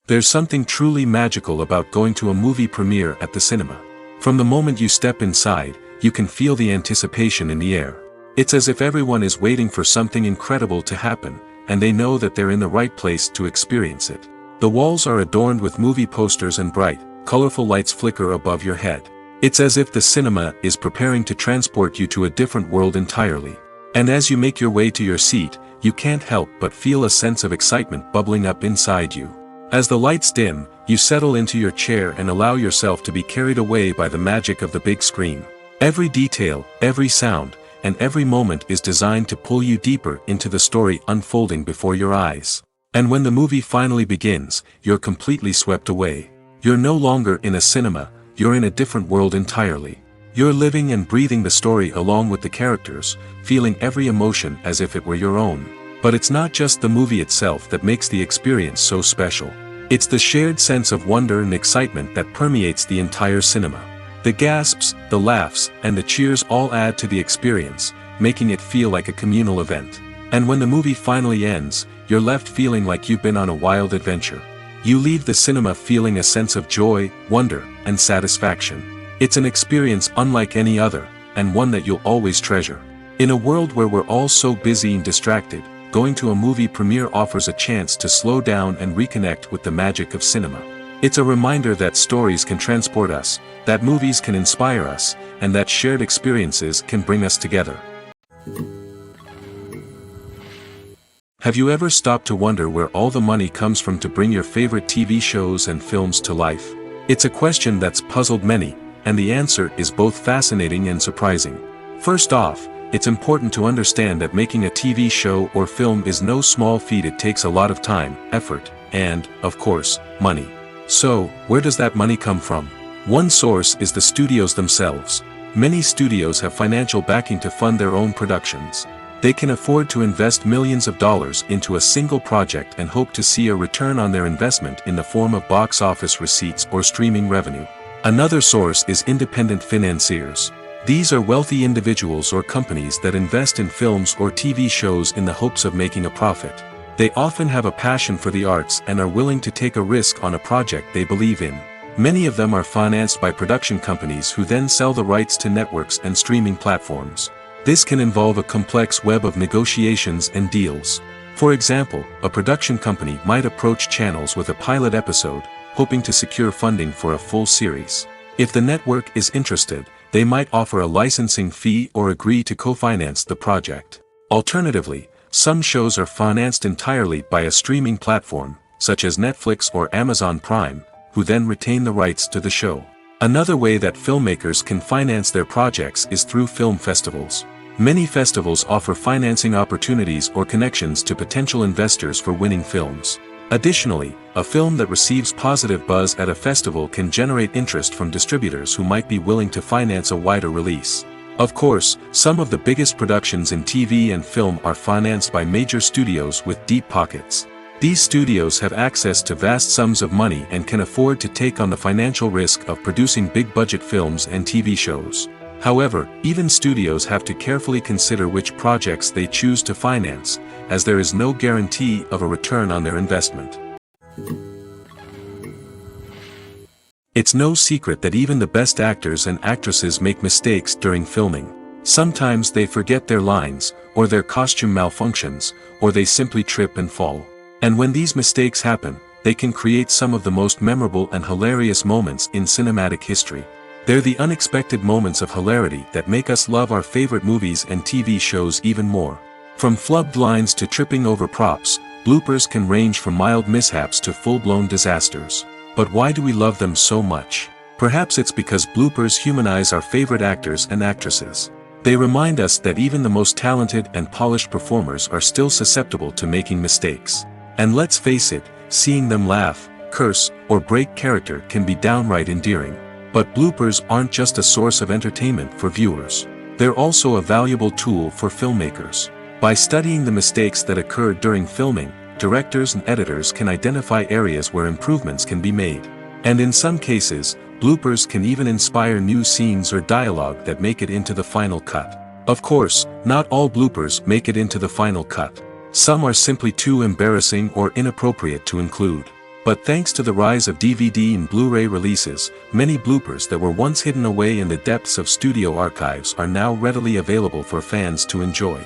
There's something truly magical about going to a movie premiere at the cinema. From the moment you step inside, you can feel the anticipation in the air. It's as if everyone is waiting for something incredible to happen, and they know that they're in the right place to experience it. The walls are adorned with movie posters and bright, colorful lights flicker above your head. It's as if the cinema is preparing to transport you to a different world entirely. And as you make your way to your seat, you can't help but feel a sense of excitement bubbling up inside you. As the lights dim, you settle into your chair and allow yourself to be carried away by the magic of the big screen. Every detail, every sound, and every moment is designed to pull you deeper into the story unfolding before your eyes. And when the movie finally begins, you're completely swept away. You're no longer in a cinema, you're in a different world entirely. You're living and breathing the story along with the characters, feeling every emotion as if it were your own. But it's not just the movie itself that makes the experience so special. It's the shared sense of wonder and excitement that permeates the entire cinema. The gasps, the laughs, and the cheers all add to the experience, making it feel like a communal event. And when the movie finally ends, you're left feeling like you've been on a wild adventure. You leave the cinema feeling a sense of joy, wonder, and satisfaction. It's an experience unlike any other, and one that you'll always treasure. In a world where we're all so busy and distracted, going to a movie premiere offers a chance to slow down and reconnect with the magic of cinema. It's a reminder that stories can transport us, that movies can inspire us, and that shared experiences can bring us together. Have you ever stopped to wonder where all the money comes from to bring your favorite TV shows and films to life? It's a question that's puzzled many, and the answer is both fascinating and surprising. First off, it's important to understand that making a TV show or film is no small feat. It takes a lot of time, effort, and, of course, money. So, where does that money come from? One source is the studios themselves. Many studios have financial backing to fund their own productions. They can afford to invest millions of dollars into a single project and hope to see a return on their investment in the form of box office receipts or streaming revenue. Another source is independent financiers. These are wealthy individuals or companies that invest in films or TV shows in the hopes of making a profit. They often have a passion for the arts and are willing to take a risk on a project they believe in. Many of them are financed by production companies who then sell the rights to networks and streaming platforms. This can involve a complex web of negotiations and deals. For example, a production company might approach channels with a pilot episode, hoping to secure funding for a full series. If the network is interested, they might offer a licensing fee or agree to co-finance the project. Alternatively, some shows are financed entirely by a streaming platform, such as Netflix or Amazon Prime, who then retain the rights to the show. Another way that filmmakers can finance their projects is through film festivals. Many festivals offer financing opportunities or connections to potential investors for winning films. Additionally, a film that receives positive buzz at a festival can generate interest from distributors who might be willing to finance a wider release. Of course, some of the biggest productions in TV and film are financed by major studios with deep pockets. These studios have access to vast sums of money and can afford to take on the financial risk of producing big-budget films and TV shows. However, even studios have to carefully consider which projects they choose to finance, as there is no guarantee of a return on their investment. It's no secret that even the best actors and actresses make mistakes during filming. Sometimes they forget their lines, or their costume malfunctions, or they simply trip and fall. And when these mistakes happen, they can create some of the most memorable and hilarious moments in cinematic history. They're the unexpected moments of hilarity that make us love our favorite movies and TV shows even more. From flubbed lines to tripping over props, bloopers can range from mild mishaps to full-blown disasters. But why do we love them so much? Perhaps it's because bloopers humanize our favorite actors and actresses. They remind us that even the most talented and polished performers are still susceptible to making mistakes. And let's face it, seeing them laugh, curse, or break character can be downright endearing. But bloopers aren't just a source of entertainment for viewers. They're also a valuable tool for filmmakers. By studying the mistakes that occur during filming, directors and editors can identify areas where improvements can be made. And in some cases, bloopers can even inspire new scenes or dialogue that make it into the final cut. Of course, not all bloopers make it into the final cut. Some are simply too embarrassing or inappropriate to include. But thanks to the rise of DVD and Blu-ray releases, many bloopers that were once hidden away in the depths of studio archives are now readily available for fans to enjoy.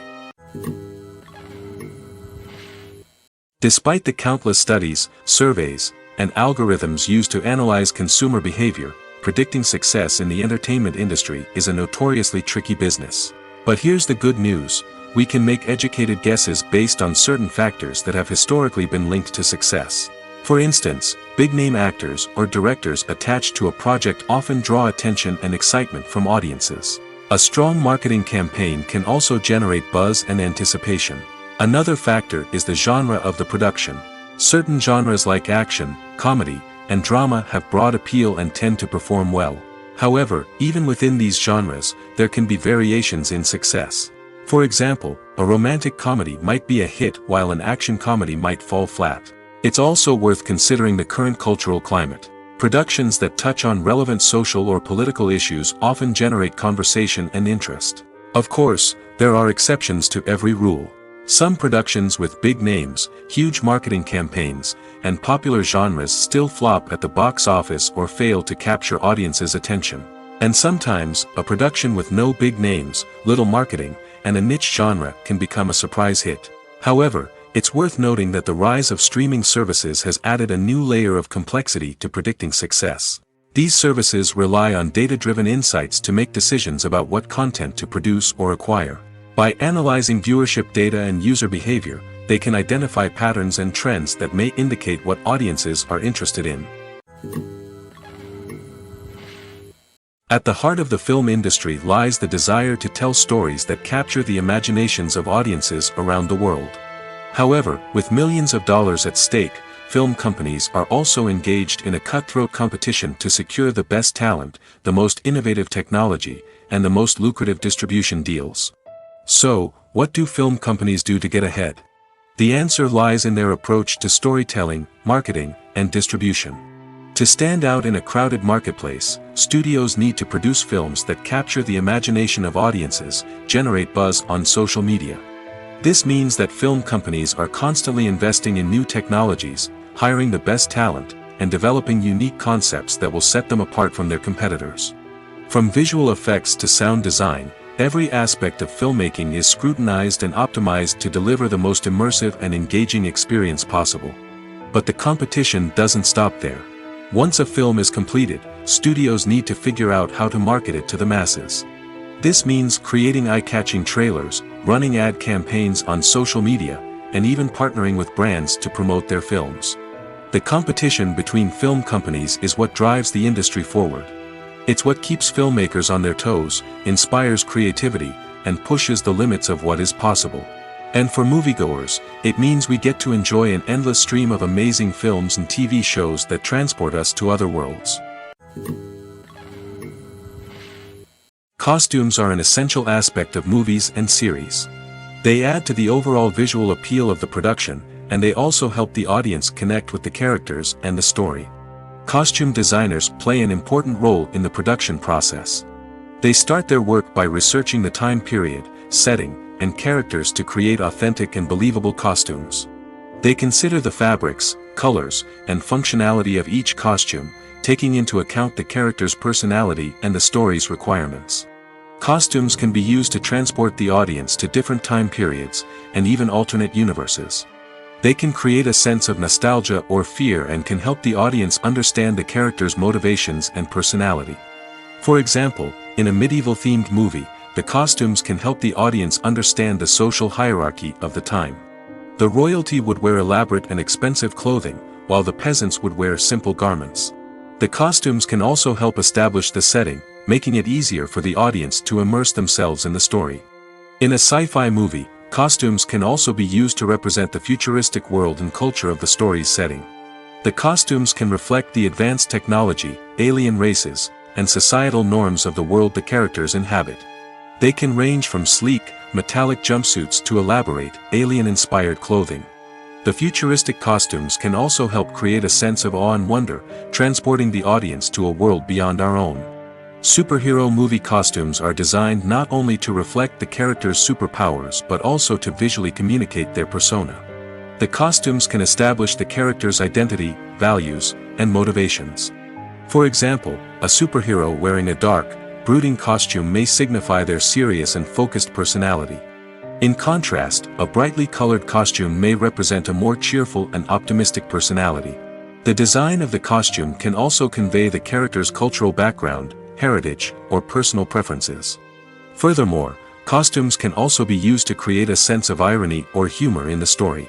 Despite the countless studies, surveys, and algorithms used to analyze consumer behavior, predicting success in the entertainment industry is a notoriously tricky business. But here's the good news: we can make educated guesses based on certain factors that have historically been linked to success. For instance, big-name actors or directors attached to a project often draw attention and excitement from audiences. A strong marketing campaign can also generate buzz and anticipation. Another factor is the genre of the production. Certain genres like action, comedy, and drama have broad appeal and tend to perform well. However, even within these genres, there can be variations in success. For example, a romantic comedy might be a hit while an action comedy might fall flat. It's also worth considering the current cultural climate. Productions that touch on relevant social or political issues often generate conversation and interest. Of course, there are exceptions to every rule. Some productions with big names, huge marketing campaigns, and popular genres still flop at the box office or fail to capture audiences' attention. And sometimes, a production with no big names, little marketing, and a niche genre can become a surprise hit. However, it's worth noting that the rise of streaming services has added a new layer of complexity to predicting success. These services rely on data-driven insights to make decisions about what content to produce or acquire. By analyzing viewership data and user behavior, they can identify patterns and trends that may indicate what audiences are interested in. At the heart of the film industry lies the desire to tell stories that capture the imaginations of audiences around the world. However, with millions of dollars at stake, film companies are also engaged in a cutthroat competition to secure the best talent, the most innovative technology, and the most lucrative distribution deals. So, what do film companies do to get ahead? The answer lies in their approach to storytelling, marketing, and distribution. To stand out in a crowded marketplace, studios need to produce films that capture the imagination of audiences, generate buzz on social media, This means that film companies are constantly investing in new technologies, hiring the best talent, and developing unique concepts that will set them apart from their competitors. From visual effects to sound design, every aspect of filmmaking is scrutinized and optimized to deliver the most immersive and engaging experience possible. But the competition doesn't stop there. Once a film is completed, studios need to figure out how to market it to the masses. This means creating eye-catching trailers, running ad campaigns on social media, and even partnering with brands to promote their films. The competition between film companies is what drives the industry forward. It's what keeps filmmakers on their toes, inspires creativity, and pushes the limits of what is possible. And for moviegoers, it means we get to enjoy an endless stream of amazing films and TV shows that transport us to other worlds. Costumes are an essential aspect of movies and series. They add to the overall visual appeal of the production, and they also help the audience connect with the characters and the story. Costume designers play an important role in the production process. They start their work by researching the time period, setting, and characters to create authentic and believable costumes. They consider the fabrics, colors, and functionality of each costume, taking into account the character's personality and the story's requirements. Costumes can be used to transport the audience to different time periods, and even alternate universes. They can create a sense of nostalgia or fear and can help the audience understand the character's motivations and personality. For example, in a medieval-themed movie, the costumes can help the audience understand the social hierarchy of the time. The royalty would wear elaborate and expensive clothing, while the peasants would wear simple garments. The costumes can also help establish the setting, making it easier for the audience to immerse themselves in the story. In a sci-fi movie, costumes can also be used to represent the futuristic world and culture of the story's setting. The costumes can reflect the advanced technology, alien races, and societal norms of the world the characters inhabit. They can range from sleek, metallic jumpsuits to elaborate, alien-inspired clothing. The futuristic costumes can also help create a sense of awe and wonder, transporting the audience to a world beyond our own. Superhero movie costumes are designed not only to reflect the character's superpowers but also to visually communicate their persona. The costumes can establish the character's identity, values, and motivations. For example, a superhero wearing a dark, brooding costume may signify their serious and focused personality. In contrast, a brightly colored costume may represent a more cheerful and optimistic personality. The design of the costume can also convey the character's cultural background, heritage, or personal preferences. Furthermore, costumes can also be used to create a sense of irony or humor in the story.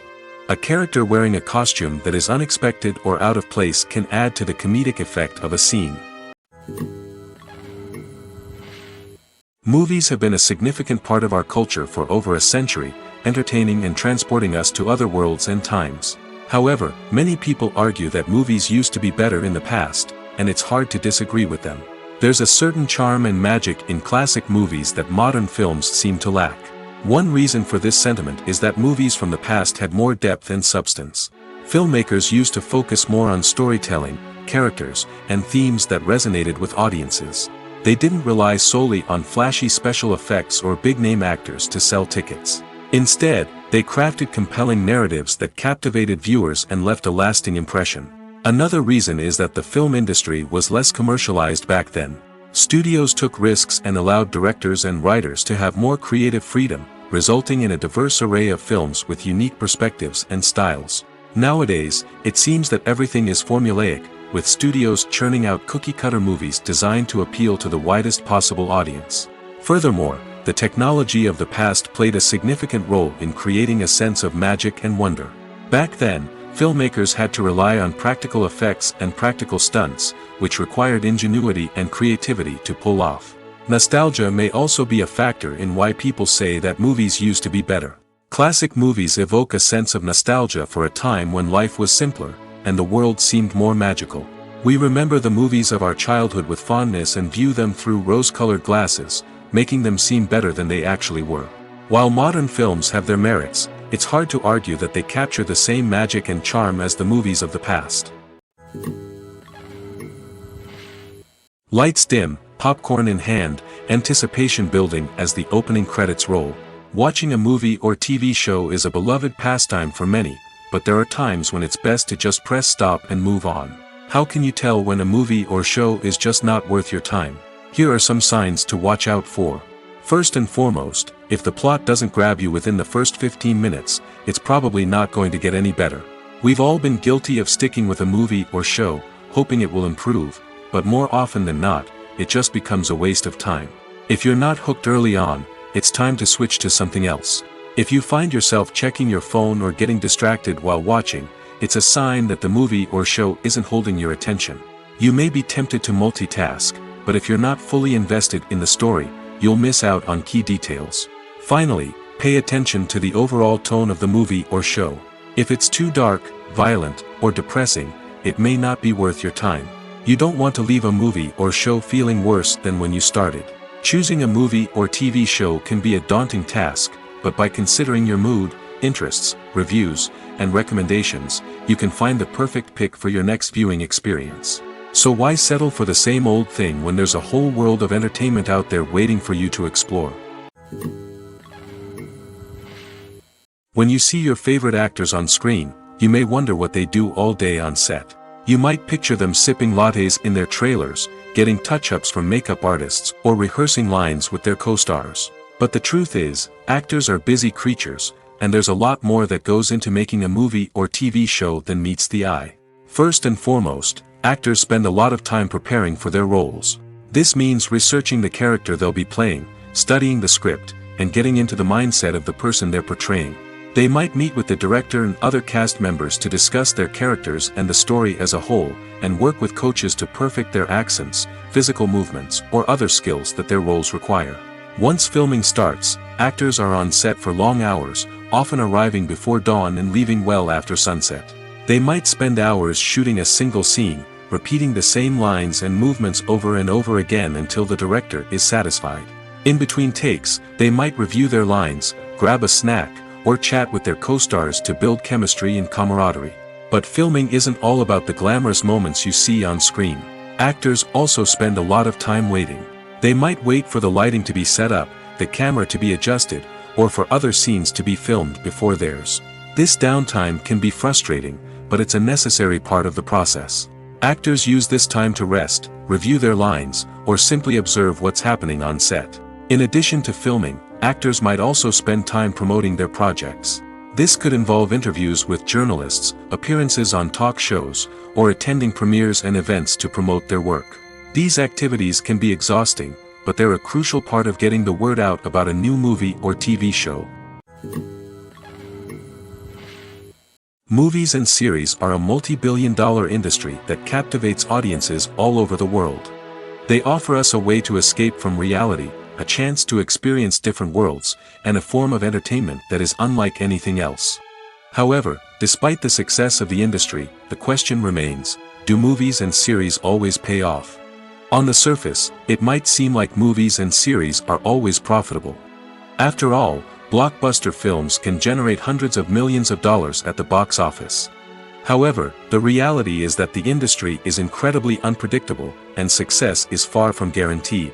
A character wearing a costume that is unexpected or out of place can add to the comedic effect of a scene. Movies have been a significant part of our culture for over a century, entertaining and transporting us to other worlds and times. However, many people argue that movies used to be better in the past, and it's hard to disagree with them. There's a certain charm and magic in classic movies that modern films seem to lack. One reason for this sentiment is that movies from the past had more depth and substance. Filmmakers used to focus more on storytelling, characters, and themes that resonated with audiences. They didn't rely solely on flashy special effects or big-name actors to sell tickets. Instead, they crafted compelling narratives that captivated viewers and left a lasting impression. Another reason is that the film industry was less commercialized back then. Studios took risks and allowed directors and writers to have more creative freedom, resulting in a diverse array of films with unique perspectives and styles. Nowadays, it seems that everything is formulaic, with studios churning out cookie-cutter movies designed to appeal to the widest possible audience. Furthermore, the technology of the past played a significant role in creating a sense of magic and wonder. Back then, filmmakers had to rely on practical effects and practical stunts, which required ingenuity and creativity to pull off. Nostalgia may also be a factor in why people say that movies used to be better. Classic movies evoke a sense of nostalgia for a time when life was simpler, and the world seemed more magical. We remember the movies of our childhood with fondness and view them through rose-colored glasses, making them seem better than they actually were. While modern films have their merits, it's hard to argue that they capture the same magic and charm as the movies of the past. Lights dim, popcorn in hand, anticipation building as the opening credits roll. Watching a movie or TV show is a beloved pastime for many, but there are times when it's best to just press stop and move on. How can you tell when a movie or show is just not worth your time? Here are some signs to watch out for. First and foremost, if the plot doesn't grab you within the first 15 minutes, it's probably not going to get any better. We've all been guilty of sticking with a movie or show, hoping it will improve, but more often than not, it just becomes a waste of time. If you're not hooked early on, it's time to switch to something else. If you find yourself checking your phone or getting distracted while watching, it's a sign that the movie or show isn't holding your attention. You may be tempted to multitask, but if you're not fully invested in the story, you'll miss out on key details. Finally, pay attention to the overall tone of the movie or show. If it's too dark, violent, or depressing, it may not be worth your time. You don't want to leave a movie or show feeling worse than when you started. Choosing a movie or TV show can be a daunting task, but by considering your mood, interests, reviews, and recommendations, you can find the perfect pick for your next viewing experience. So why settle for the same old thing when there's a whole world of entertainment out there waiting for you to explore? When you see your favorite actors on screen, you may wonder what they do all day on set. You might picture them sipping lattes in their trailers, getting touch-ups from makeup artists, or rehearsing lines with their co-stars. But the truth is, actors are busy creatures, and there's a lot more that goes into making a movie or TV show than meets the eye. First and foremost, actors spend a lot of time preparing for their roles. This means researching the character they'll be playing, studying the script, and getting into the mindset of the person they're portraying. They might meet with the director and other cast members to discuss their characters and the story as a whole, and work with coaches to perfect their accents, physical movements, or other skills that their roles require. Once filming starts, actors are on set for long hours, often arriving before dawn and leaving well after sunset. They might spend hours shooting a single scene, repeating the same lines and movements over and over again until the director is satisfied. In between takes, they might review their lines, grab a snack, or chat with their co-stars to build chemistry and camaraderie. But filming isn't all about the glamorous moments you see on screen. Actors also spend a lot of time waiting. They might wait for the lighting to be set up, the camera to be adjusted, or for other scenes to be filmed before theirs. This downtime can be frustrating, but it's a necessary part of the process. Actors use this time to rest, review their lines, or simply observe what's happening on set. In addition to filming, actors might also spend time promoting their projects. This could involve interviews with journalists, appearances on talk shows, or attending premieres and events to promote their work. These activities can be exhausting, but they're a crucial part of getting the word out about a new movie or TV show. Movies and series are a multi-billion-dollar industry that captivates audiences all over the world. They offer us a way to escape from reality, a chance to experience different worlds, and a form of entertainment that is unlike anything else. However, despite the success of the industry, the question remains, do movies and series always pay off? On the surface, it might seem like movies and series are always profitable. After all, blockbuster films can generate hundreds of millions of dollars at the box office. However, the reality is that the industry is incredibly unpredictable, and success is far from guaranteed.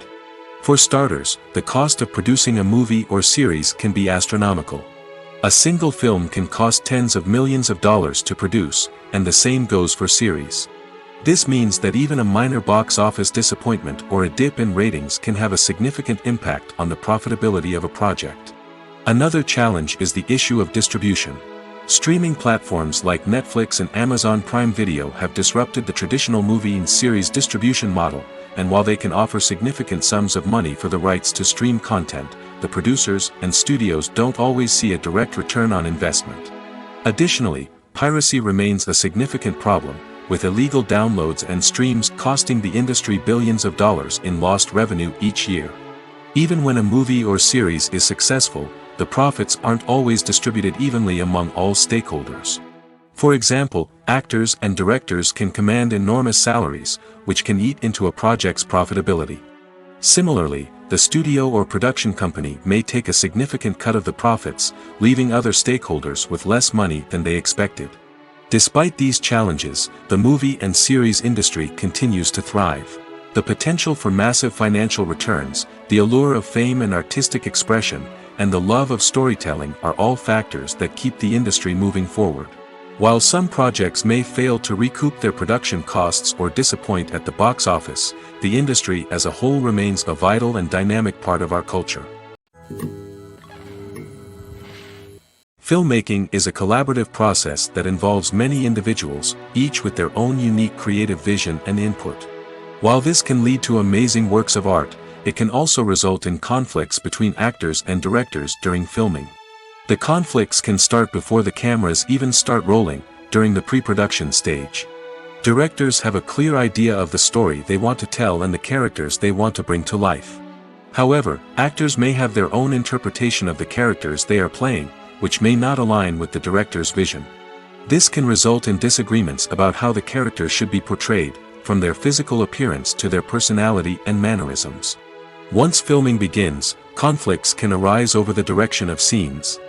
For starters, the cost of producing a movie or series can be astronomical. A single film can cost tens of millions of dollars to produce, and the same goes for series. This means that even a minor box office disappointment or a dip in ratings can have a significant impact on the profitability of a project. Another challenge is the issue of distribution. Streaming platforms like Netflix and Amazon Prime Video have disrupted the traditional movie and series distribution model, and while they can offer significant sums of money for the rights to stream content, the producers and studios don't always see a direct return on investment. Additionally, piracy remains a significant problem, with illegal downloads and streams costing the industry billions of dollars in lost revenue each year. Even when a movie or series is successful, the profits aren't always distributed evenly among all stakeholders. For example, actors and directors can command enormous salaries, which can eat into a project's profitability. Similarly, the studio or production company may take a significant cut of the profits, leaving other stakeholders with less money than they expected. Despite these challenges, the movie and series industry continues to thrive. The potential for massive financial returns, the allure of fame and artistic expression, and the love of storytelling are all factors that keep the industry moving forward. While some projects may fail to recoup their production costs or disappoint at the box office, the industry as a whole remains a vital and dynamic part of our culture. Filmmaking is a collaborative process that involves many individuals, each with their own unique creative vision and input. While this can lead to amazing works of art, it can also result in conflicts between actors and directors during filming. The conflicts can start before the cameras even start rolling, during the pre-production stage. Directors have a clear idea of the story they want to tell and the characters they want to bring to life. However, actors may have their own interpretation of the characters they are playing, which may not align with the director's vision. This can result in disagreements about how the characters should be portrayed, from their physical appearance to their personality and mannerisms. Once filming begins, conflicts can arise over the direction of scenes.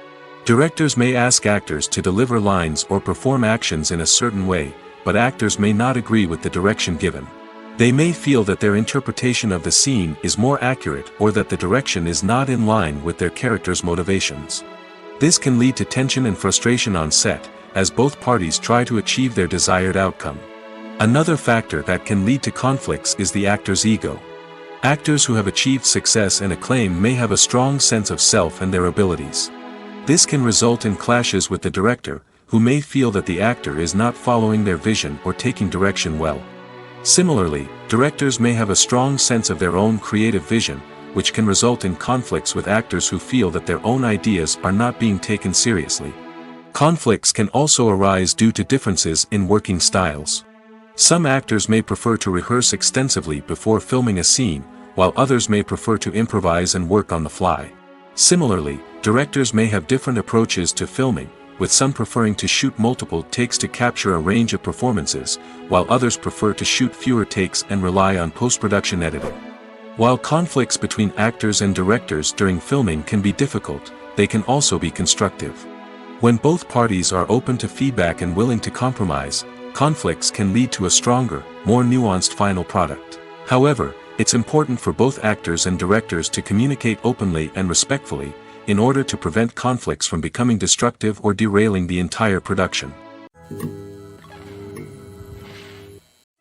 Directors may ask actors to deliver lines or perform actions in a certain way, but actors may not agree with the direction given. They may feel that their interpretation of the scene is more accurate or that the direction is not in line with their character's motivations. This can lead to tension and frustration on set, as both parties try to achieve their desired outcome. Another factor that can lead to conflicts is the actor's ego. Actors who have achieved success and acclaim may have a strong sense of self and their abilities. This can result in clashes with the director, who may feel that the actor is not following their vision or taking direction well. Similarly, directors may have a strong sense of their own creative vision, which can result in conflicts with actors who feel that their own ideas are not being taken seriously. Conflicts can also arise due to differences in working styles. Some actors may prefer to rehearse extensively before filming a scene, while others may prefer to improvise and work on the fly. Similarly, directors may have different approaches to filming, with some preferring to shoot multiple takes to capture a range of performances, while others prefer to shoot fewer takes and rely on post-production editing. While conflicts between actors and directors during filming can be difficult, they can also be constructive. When both parties are open to feedback and willing to compromise, conflicts can lead to a stronger, more nuanced final product. However, it's important for both actors and directors to communicate openly and respectfully, in order to prevent conflicts from becoming destructive or derailing the entire production.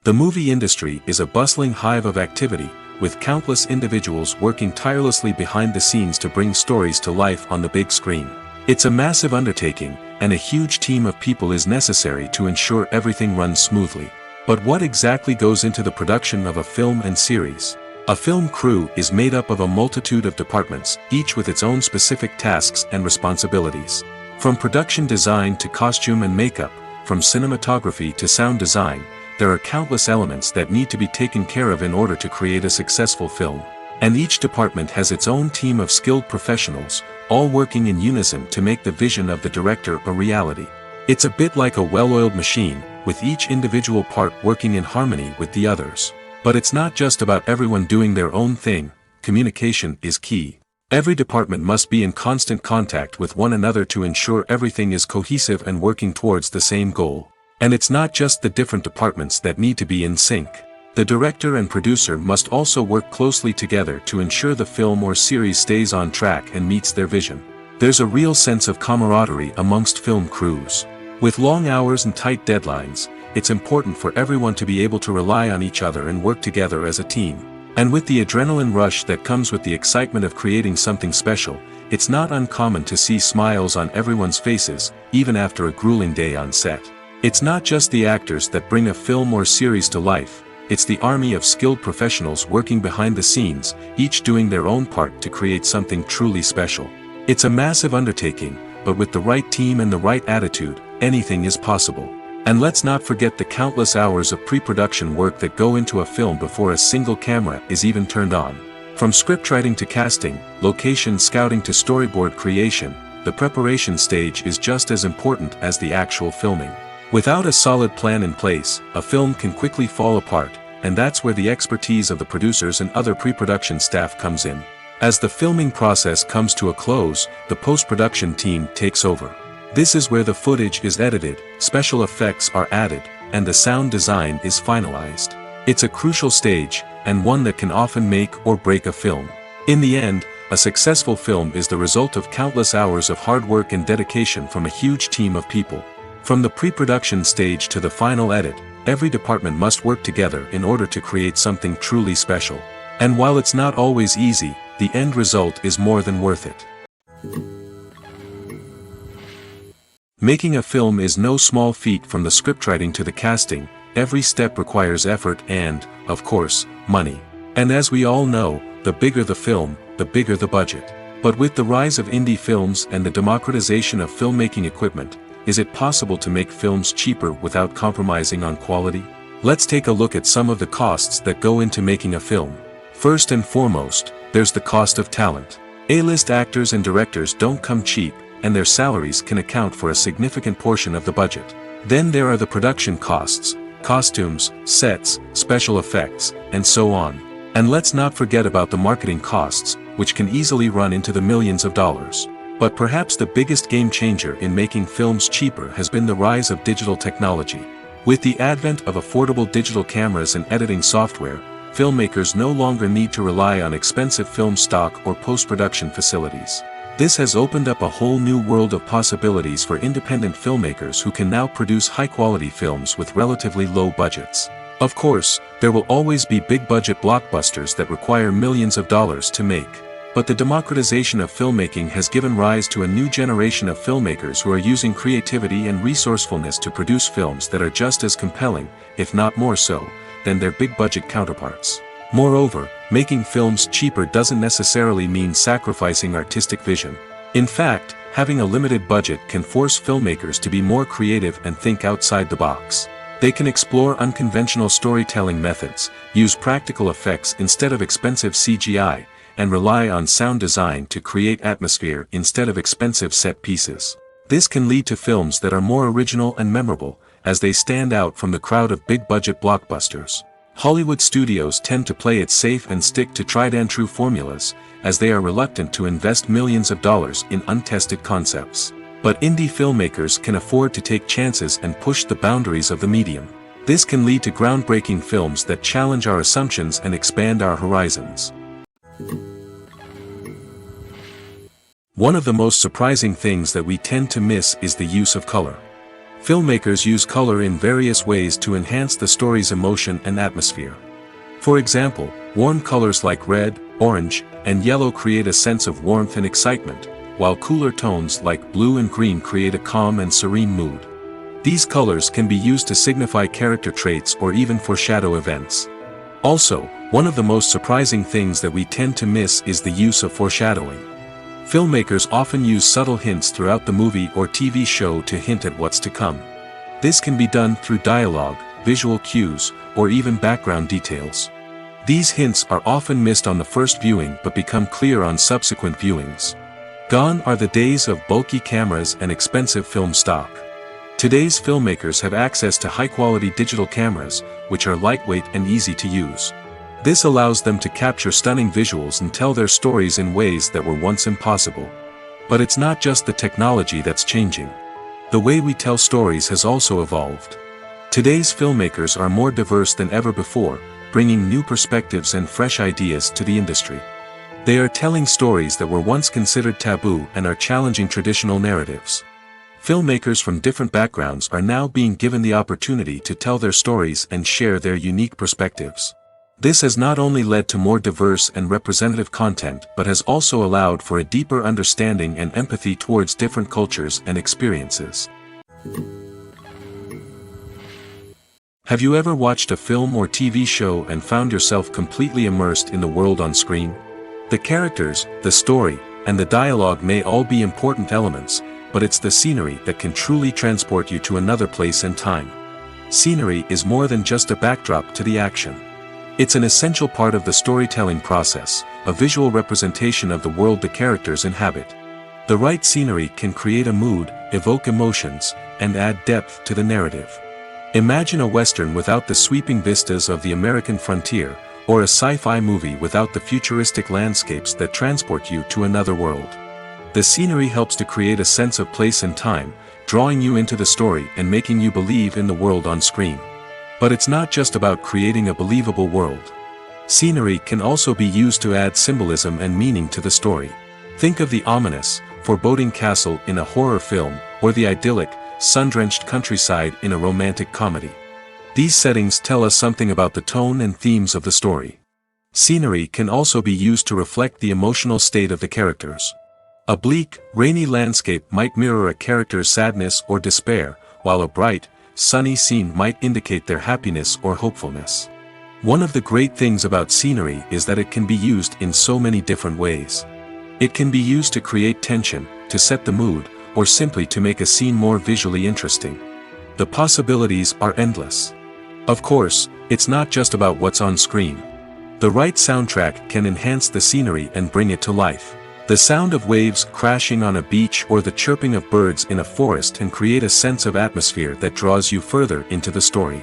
The movie industry is a bustling hive of activity, with countless individuals working tirelessly behind the scenes to bring stories to life on the big screen. It's a massive undertaking, and a huge team of people is necessary to ensure everything runs smoothly. But what exactly goes into the production of a film and series? A film crew is made up of a multitude of departments, each with its own specific tasks and responsibilities. From production design to costume and makeup, from cinematography to sound design, there are countless elements that need to be taken care of in order to create a successful film. And each department has its own team of skilled professionals, all working in unison to make the vision of the director a reality. It's a bit like a well-oiled machine, with each individual part working in harmony with the others. But it's not just about everyone doing their own thing. Communication is key. Every department must be in constant contact with one another to ensure everything is cohesive and working towards the same goal. And it's not just the different departments that need to be in sync. The director and producer must also work closely together to ensure the film or series stays on track and meets their vision. There's a real sense of camaraderie amongst film crews. With long hours and tight deadlines, it's important for everyone to be able to rely on each other and work together as a team. And with the adrenaline rush that comes with the excitement of creating something special, it's not uncommon to see smiles on everyone's faces, even after a grueling day on set. It's not just the actors that bring a film or series to life. It's the army of skilled professionals working behind the scenes, each doing their own part to create something truly special. It's a massive undertaking, but with the right team and the right attitude, anything is possible. And let's not forget the countless hours of pre-production work that go into a film before a single camera is even turned on. From scriptwriting to casting, location scouting to storyboard creation, the preparation stage is just as important as the actual filming. Without a solid plan in place, a film can quickly fall apart, and that's where the expertise of the producers and other pre-production staff comes in. As the filming process comes to a close, the post-production team takes over. This is where the footage is edited, special effects are added, and the sound design is finalized. It's a crucial stage, and one that can often make or break a film. In the end, A successful film is the result of countless hours of hard work and dedication from a huge team of people. From the pre-production stage to the final edit, every department must work together in order to create something truly special. And while it's not always easy, the end result is more than worth it. Making a film is no small feat. From the scriptwriting to the casting, every step requires effort and, of course, money. And as we all know, the bigger the film, the bigger the budget. But with the rise of indie films and the democratization of filmmaking equipment, is it possible to make films cheaper without compromising on quality? Let's take a look at some of the costs that go into making a film. First and foremost, there's the cost of talent. A-list actors and directors don't come cheap, and their salaries can account for a significant portion of the budget. Then there are the production costs, costumes, sets, special effects, and so on. And let's not forget about the marketing costs, which can easily run into the millions of dollars. But perhaps the biggest game changer in making films cheaper has been the rise of digital technology. With the advent of affordable digital cameras and editing software, filmmakers no longer need to rely on expensive film stock or post-production facilities. This has opened up a whole new world of possibilities for independent filmmakers who can now produce high-quality films with relatively low budgets. Of course, there will always be big-budget blockbusters that require millions of dollars to make. But the democratization of filmmaking has given rise to a new generation of filmmakers who are using creativity and resourcefulness to produce films that are just as compelling, if not more so, than their big-budget counterparts. Moreover, making films cheaper doesn't necessarily mean sacrificing artistic vision. In fact, having a limited budget can force filmmakers to be more creative and think outside the box. They can explore unconventional storytelling methods, use practical effects instead of expensive CGI, and rely on sound design to create atmosphere instead of expensive set pieces. This can lead to films that are more original and memorable, as they stand out from the crowd of big-budget blockbusters. Hollywood studios tend to play it safe and stick to tried-and-true formulas, as they are reluctant to invest millions of dollars in untested concepts. But indie filmmakers can afford to take chances and push the boundaries of the medium. This can lead to groundbreaking films that challenge our assumptions and expand our horizons. One of the most surprising things that we tend to miss is the use of color. Filmmakers use color in various ways to enhance the story's emotion and atmosphere. For example, warm colors like red, orange, and yellow create a sense of warmth and excitement, while cooler tones like blue and green create a calm and serene mood. These colors can be used to signify character traits or even foreshadow events. Also, one of the most surprising things that we tend to miss is the use of foreshadowing. Filmmakers often use subtle hints throughout the movie or TV show to hint at what's to come. This can be done through dialogue, visual cues, or even background details. These hints are often missed on the first viewing but become clear on subsequent viewings. Gone are the days of bulky cameras and expensive film stock. Today's filmmakers have access to high-quality digital cameras, which are lightweight and easy to use. This allows them to capture stunning visuals and tell their stories in ways that were once impossible. But it's not just the technology that's changing. The way we tell stories has also evolved. Today's filmmakers are more diverse than ever before, bringing new perspectives and fresh ideas to the industry. They are telling stories that were once considered taboo and are challenging traditional narratives. Filmmakers from different backgrounds are now being given the opportunity to tell their stories and share their unique perspectives. This has not only led to more diverse and representative content but has also allowed for a deeper understanding and empathy towards different cultures and experiences. Have you ever watched a film or TV show and found yourself completely immersed in the world on screen? The characters, the story, and the dialogue may all be important elements, but it's the scenery that can truly transport you to another place and time. Scenery is more than just a backdrop to the action. It's an essential part of the storytelling process, a visual representation of the world the characters inhabit. The right scenery can create a mood, evoke emotions, and add depth to the narrative. Imagine a Western without the sweeping vistas of the American frontier, or a sci-fi movie without the futuristic landscapes that transport you to another world. The scenery helps to create a sense of place and time, drawing you into the story and making you believe in the world on screen. But it's not just about creating a believable world. Scenery can also be used to add symbolism and meaning to the story. Think of the ominous, foreboding castle in a horror film, or the idyllic, sun-drenched countryside in a romantic comedy. These settings tell us something about the tone and themes of the story. Scenery can also be used to reflect the emotional state of the characters. A bleak, rainy landscape might mirror a character's sadness or despair, while a bright, sunny scene might indicate their happiness or hopefulness. One of the great things about scenery is that it can be used in so many different ways. It can be used to create tension, to set the mood, or simply to make a scene more visually interesting. The possibilities are endless. Of course, it's not just about what's on screen. The right soundtrack can enhance the scenery and bring it to life. The sound of waves crashing on a beach or the chirping of birds in a forest can create a sense of atmosphere that draws you further into the story.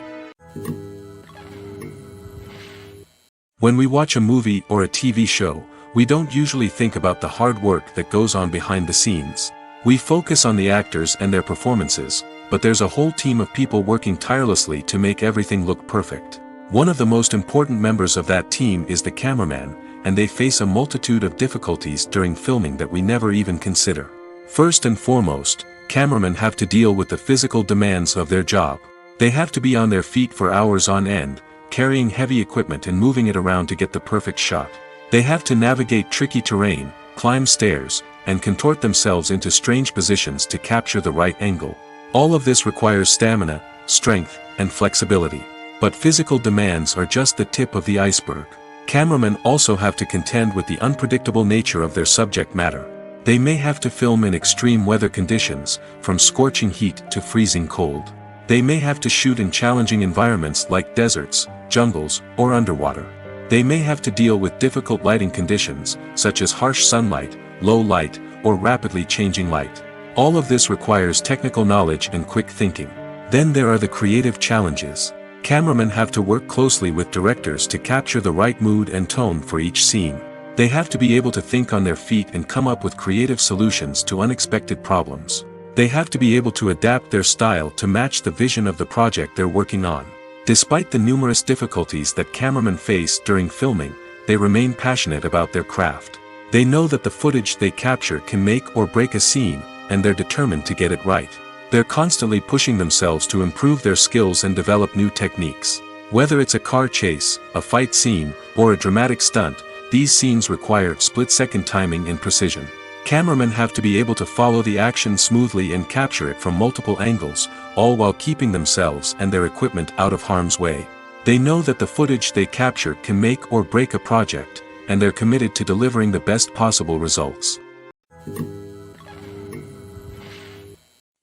When we watch a movie or a TV show, we don't usually think about the hard work that goes on behind the scenes. We focus on the actors and their performances, but there's a whole team of people working tirelessly to make everything look perfect. One of the most important members of that team is the cameraman, and they face a multitude of difficulties during filming that we never even consider. First and foremost, cameramen have to deal with the physical demands of their job. They have to be on their feet for hours on end, carrying heavy equipment and moving it around to get the perfect shot. They have to navigate tricky terrain, climb stairs, and contort themselves into strange positions to capture the right angle. All of this requires stamina, strength, and flexibility. But physical demands are just the tip of the iceberg. Cameramen also have to contend with the unpredictable nature of their subject matter. They may have to film in extreme weather conditions, from scorching heat to freezing cold. They may have to shoot in challenging environments like deserts, jungles, or underwater. They may have to deal with difficult lighting conditions, such as harsh sunlight, low light, or rapidly changing light. All of this requires technical knowledge and quick thinking. Then there are the creative challenges. Cameramen have to work closely with directors to capture the right mood and tone for each scene. They have to be able to think on their feet and come up with creative solutions to unexpected problems. They have to be able to adapt their style to match the vision of the project they're working on. Despite the numerous difficulties that cameramen face during filming, they remain passionate about their craft. They know that the footage they capture can make or break a scene, and they're determined to get it right. They're constantly pushing themselves to improve their skills and develop new techniques. Whether it's a car chase, a fight scene, or a dramatic stunt, these scenes require split-second timing and precision. Cameramen have to be able to follow the action smoothly and capture it from multiple angles, all while keeping themselves and their equipment out of harm's way. They know that the footage they capture can make or break a project, and they're committed to delivering the best possible results.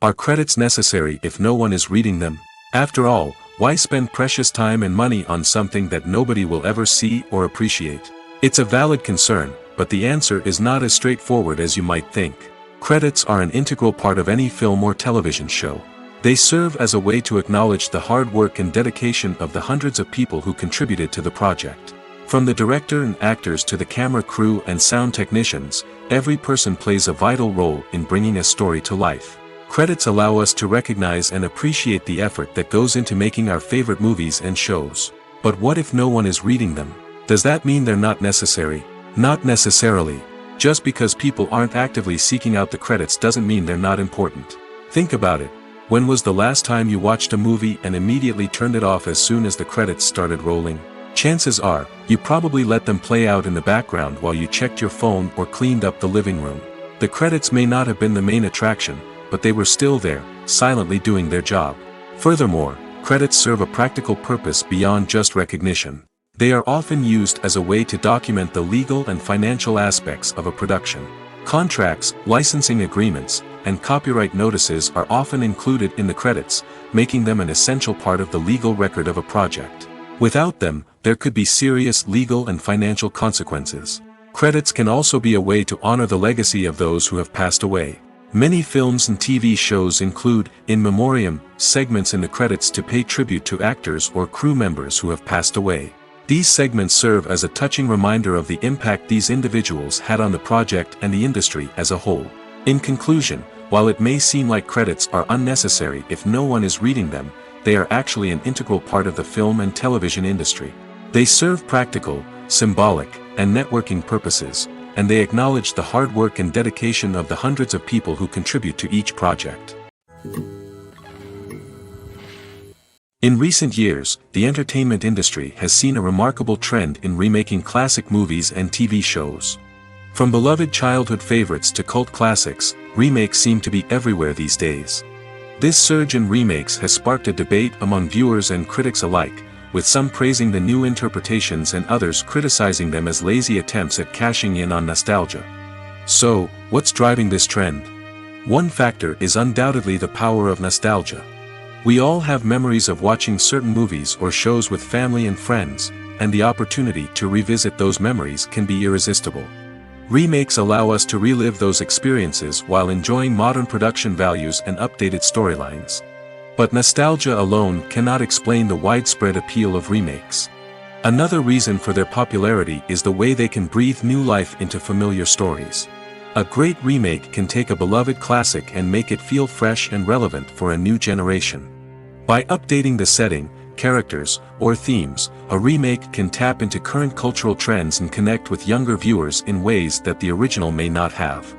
Are credits necessary if no one is reading them? After all, why spend precious time and money on something that nobody will ever see or appreciate? It's a valid concern, but the answer is not as straightforward as you might think. Credits are an integral part of any film or television show. They serve as a way to acknowledge the hard work and dedication of the hundreds of people who contributed to the project. From the director and actors to the camera crew and sound technicians, every person plays a vital role in bringing a story to life. Credits allow us to recognize and appreciate the effort that goes into making our favorite movies and shows. But what if no one is reading them? Does that mean they're not necessary? Not necessarily. Just because people aren't actively seeking out the credits doesn't mean they're not important. Think about it. When was the last time you watched a movie and immediately turned it off as soon as the credits started rolling? Chances are, you probably let them play out in the background while you checked your phone or cleaned up the living room. The credits may not have been the main attraction, but they were still there, silently doing their job. Furthermore, credits serve a practical purpose beyond just recognition. They are often used as a way to document the legal and financial aspects of a production. Contracts, licensing agreements, and copyright notices are often included in the credits, making them an essential part of the legal record of a project. Without them, there could be serious legal and financial consequences. Credits can also be a way to honor the legacy of those who have passed away. Many films and TV shows include, in memoriam, segments in the credits to pay tribute to actors or crew members who have passed away. These segments serve as a touching reminder of the impact these individuals had on the project and the industry as a whole. In conclusion, while it may seem like credits are unnecessary if no one is reading them, they are actually an integral part of the film and television industry. They serve practical, symbolic, and networking purposes, and they acknowledge the hard work and dedication of the hundreds of people who contribute to each project. In recent years, the entertainment industry has seen a remarkable trend in remaking classic movies and TV shows. From beloved childhood favorites to cult classics, remakes seem to be everywhere these days. This surge in remakes has sparked a debate among viewers and critics alike, with some praising the new interpretations and others criticizing them as lazy attempts at cashing in on nostalgia. So, what's driving this trend? One factor is undoubtedly the power of nostalgia. We all have memories of watching certain movies or shows with family and friends, and the opportunity to revisit those memories can be irresistible. Remakes allow us to relive those experiences while enjoying modern production values and updated storylines. But nostalgia alone cannot explain the widespread appeal of remakes. Another reason for their popularity is the way they can breathe new life into familiar stories. A great remake can take a beloved classic and make it feel fresh and relevant for a new generation. By updating the setting, characters, or themes, a remake can tap into current cultural trends and connect with younger viewers in ways that the original may not have.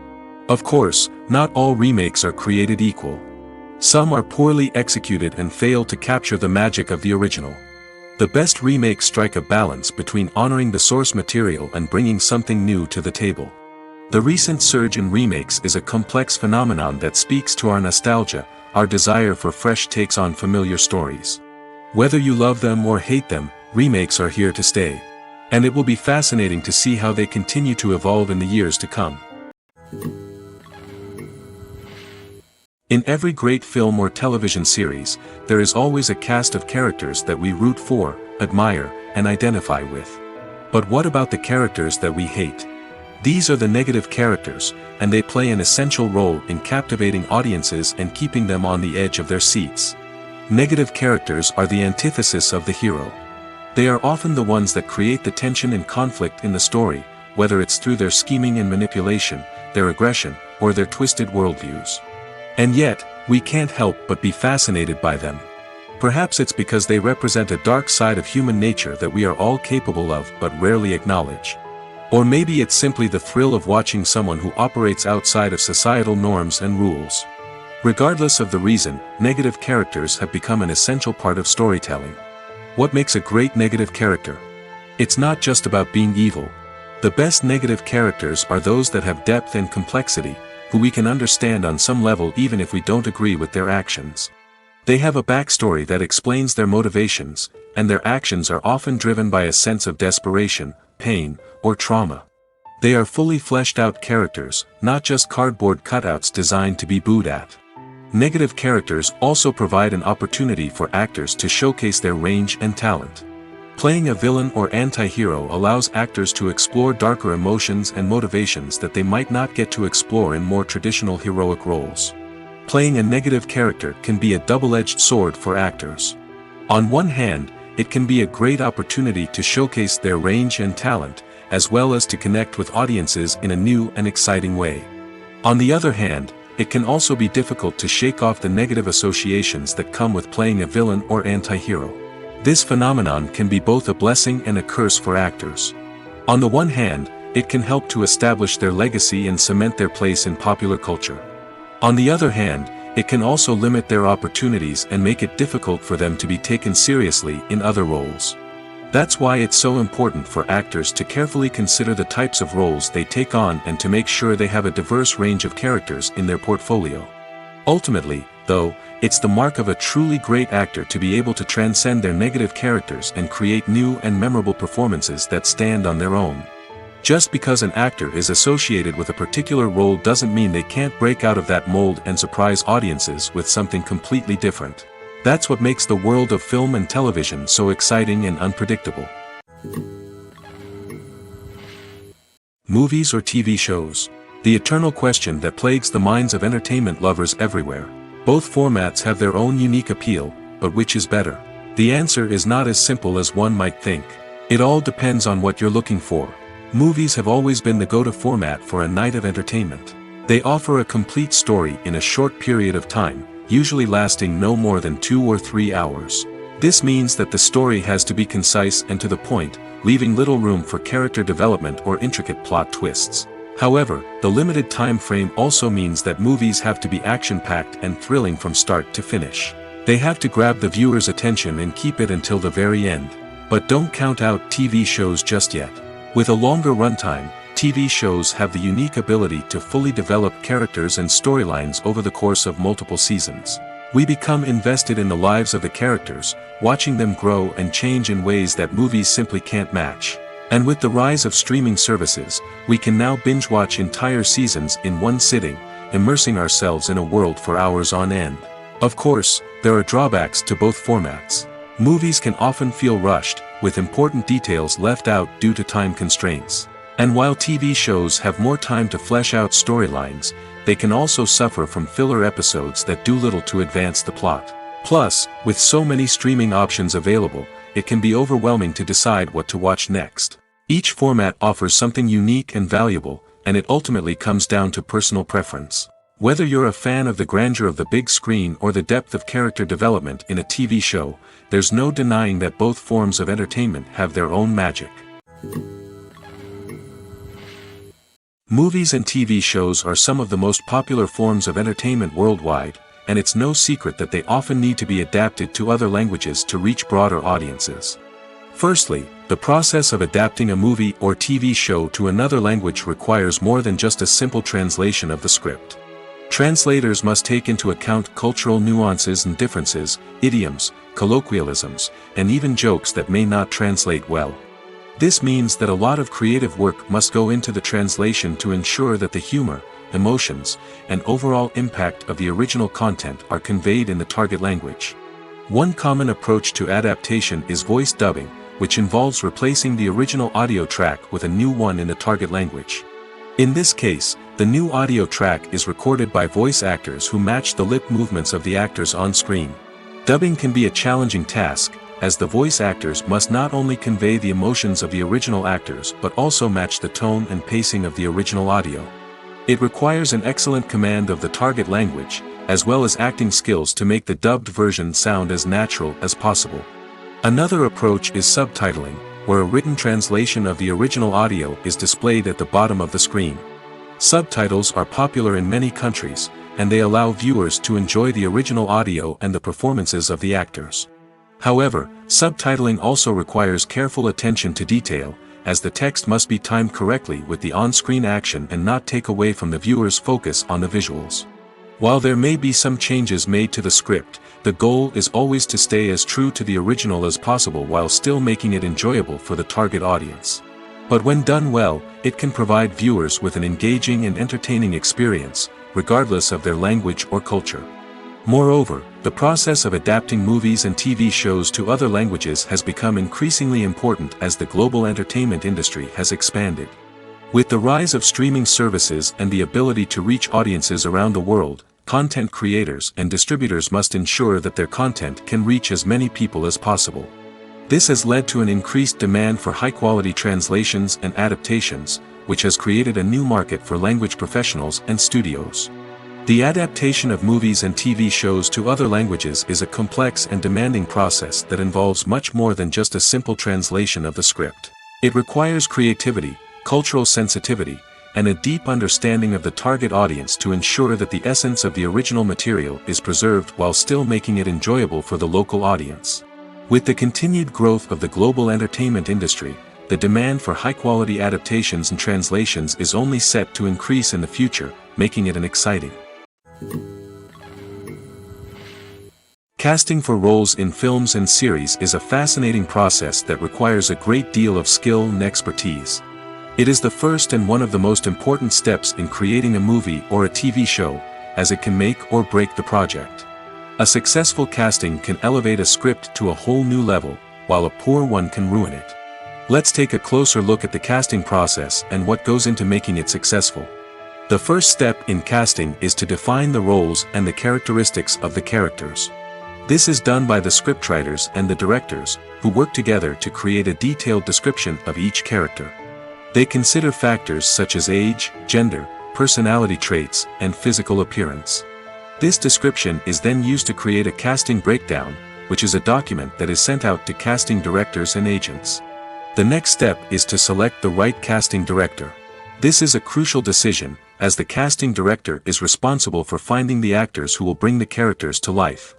Of course, not all remakes are created equal. Some are poorly executed and fail to capture the magic of the original. The best remakes strike a balance between honoring the source material and bringing something new to the table. The recent surge in remakes is a complex phenomenon that speaks to our nostalgia, our desire for fresh takes on familiar stories. Whether you love them or hate them, remakes are here to stay. And it will be fascinating to see how they continue to evolve in the years to come. In every great film or television series, there is always a cast of characters that we root for, admire, and identify with. But what about the characters that we hate? These are the negative characters, and they play an essential role in captivating audiences and keeping them on the edge of their seats. Negative characters are the antithesis of the hero. They are often the ones that create the tension and conflict in the story, whether it's through their scheming and manipulation, their aggression, or their twisted worldviews. And yet, we can't help but be fascinated by them. Perhaps it's because they represent a dark side of human nature that we are all capable of but rarely acknowledge. Or maybe it's simply the thrill of watching someone who operates outside of societal norms and rules. Regardless of the reason, negative characters have become an essential part of storytelling. What makes a great negative character? It's not just about being evil. The best negative characters are those that have depth and complexity, who we can understand on some level even if we don't agree with their actions. They have a backstory that explains their motivations, and their actions are often driven by a sense of desperation, pain, or trauma. They are fully fleshed out characters, not just cardboard cutouts designed to be booed at. Negative characters also provide an opportunity for actors to showcase their range and talent. Playing a villain or anti-hero allows actors to explore darker emotions and motivations that they might not get to explore in more traditional heroic roles. Playing a negative character can be a double-edged sword for actors. On one hand, it can be a great opportunity to showcase their range and talent, as well as to connect with audiences in a new and exciting way. On the other hand, it can also be difficult to shake off the negative associations that come with playing a villain or anti-hero. This phenomenon can be both a blessing and a curse for actors. On the one hand, it can help to establish their legacy and cement their place in popular culture. On the other hand, it can also limit their opportunities and make it difficult for them to be taken seriously in other roles. That's why it's so important for actors to carefully consider the types of roles they take on and to make sure they have a diverse range of characters in their portfolio. Ultimately, though, it's the mark of a truly great actor to be able to transcend their negative characters and create new and memorable performances that stand on their own. Just because an actor is associated with a particular role doesn't mean they can't break out of that mold and surprise audiences with something completely different. That's what makes the world of film and television so exciting and unpredictable. Movies or TV shows? The eternal question that plagues the minds of entertainment lovers everywhere. Both formats have their own unique appeal, but which is better? The answer is not as simple as one might think. It all depends on what you're looking for. Movies have always been the go-to format for a night of entertainment. They offer a complete story in a short period of time, usually lasting no more than 2 or 3 hours. This means that the story has to be concise and to the point, leaving little room for character development or intricate plot twists. However, the limited time frame also means that movies have to be action-packed and thrilling from start to finish. They have to grab the viewer's attention and keep it until the very end. But don't count out TV shows just yet. With a longer runtime, TV shows have the unique ability to fully develop characters and storylines over the course of multiple seasons. We become invested in the lives of the characters, watching them grow and change in ways that movies simply can't match. And with the rise of streaming services, we can now binge-watch entire seasons in one sitting, immersing ourselves in a world for hours on end. Of course, there are drawbacks to both formats. Movies can often feel rushed, with important details left out due to time constraints. And while TV shows have more time to flesh out storylines, they can also suffer from filler episodes that do little to advance the plot. Plus, with so many streaming options available, it can be overwhelming to decide what to watch next. Each format offers something unique and valuable, and it ultimately comes down to personal preference. Whether you're a fan of the grandeur of the big screen or the depth of character development in a TV show, there's no denying that both forms of entertainment have their own magic. Movies and TV shows are some of the most popular forms of entertainment worldwide, and it's no secret that they often need to be adapted to other languages to reach broader audiences. Firstly, the process of adapting a movie or TV show to another language requires more than just a simple translation of the script. Translators must take into account cultural nuances and differences, idioms, colloquialisms, and even jokes that may not translate well. This means that a lot of creative work must go into the translation to ensure that the humor, emotions, and overall impact of the original content are conveyed in the target language. One common approach to adaptation is voice dubbing, which involves replacing the original audio track with a new one in the target language. In this case, the new audio track is recorded by voice actors who match the lip movements of the actors on screen. Dubbing can be a challenging task, as the voice actors must not only convey the emotions of the original actors but also match the tone and pacing of the original audio. It requires an excellent command of the target language, as well as acting skills to make the dubbed version sound as natural as possible. Another approach is subtitling, where a written translation of the original audio is displayed at the bottom of the screen. Subtitles are popular in many countries, and they allow viewers to enjoy the original audio and the performances of the actors. However, subtitling also requires careful attention to detail, as the text must be timed correctly with the on-screen action and not take away from the viewer's focus on the visuals. While there may be some changes made to the script, the goal is always to stay as true to the original as possible while still making it enjoyable for the target audience. But when done well, it can provide viewers with an engaging and entertaining experience, regardless of their language or culture. Moreover, the process of adapting movies and TV shows to other languages has become increasingly important as the global entertainment industry has expanded. With the rise of streaming services and the ability to reach audiences around the world, content creators and distributors must ensure that their content can reach as many people as possible. This has led to an increased demand for high-quality translations and adaptations, which has created a new market for language professionals and studios. The adaptation of movies and TV shows to other languages is a complex and demanding process that involves much more than just a simple translation of the script. It requires creativity, cultural sensitivity, and a deep understanding of the target audience to ensure that the essence of the original material is preserved while still making it enjoyable for the local audience. With the continued growth of the global entertainment industry, the demand for high-quality adaptations and translations is only set to increase in the future, making it an exciting. Casting for roles in films and series is a fascinating process that requires a great deal of skill and expertise. It is the first and one of the most important steps in creating a movie or a TV show, as it can make or break the project. A successful casting can elevate a script to a whole new level, while a poor one can ruin it. Let's take a closer look at the casting process and what goes into making it successful. The first step in casting is to define the roles and the characteristics of the characters. This is done by the scriptwriters and the directors, who work together to create a detailed description of each character. They consider factors such as age, gender, personality traits, and physical appearance. This description is then used to create a casting breakdown, which is a document that is sent out to casting directors and agents. The next step is to select the right casting director. This is a crucial decision, as the casting director is responsible for finding the actors who will bring the characters to life.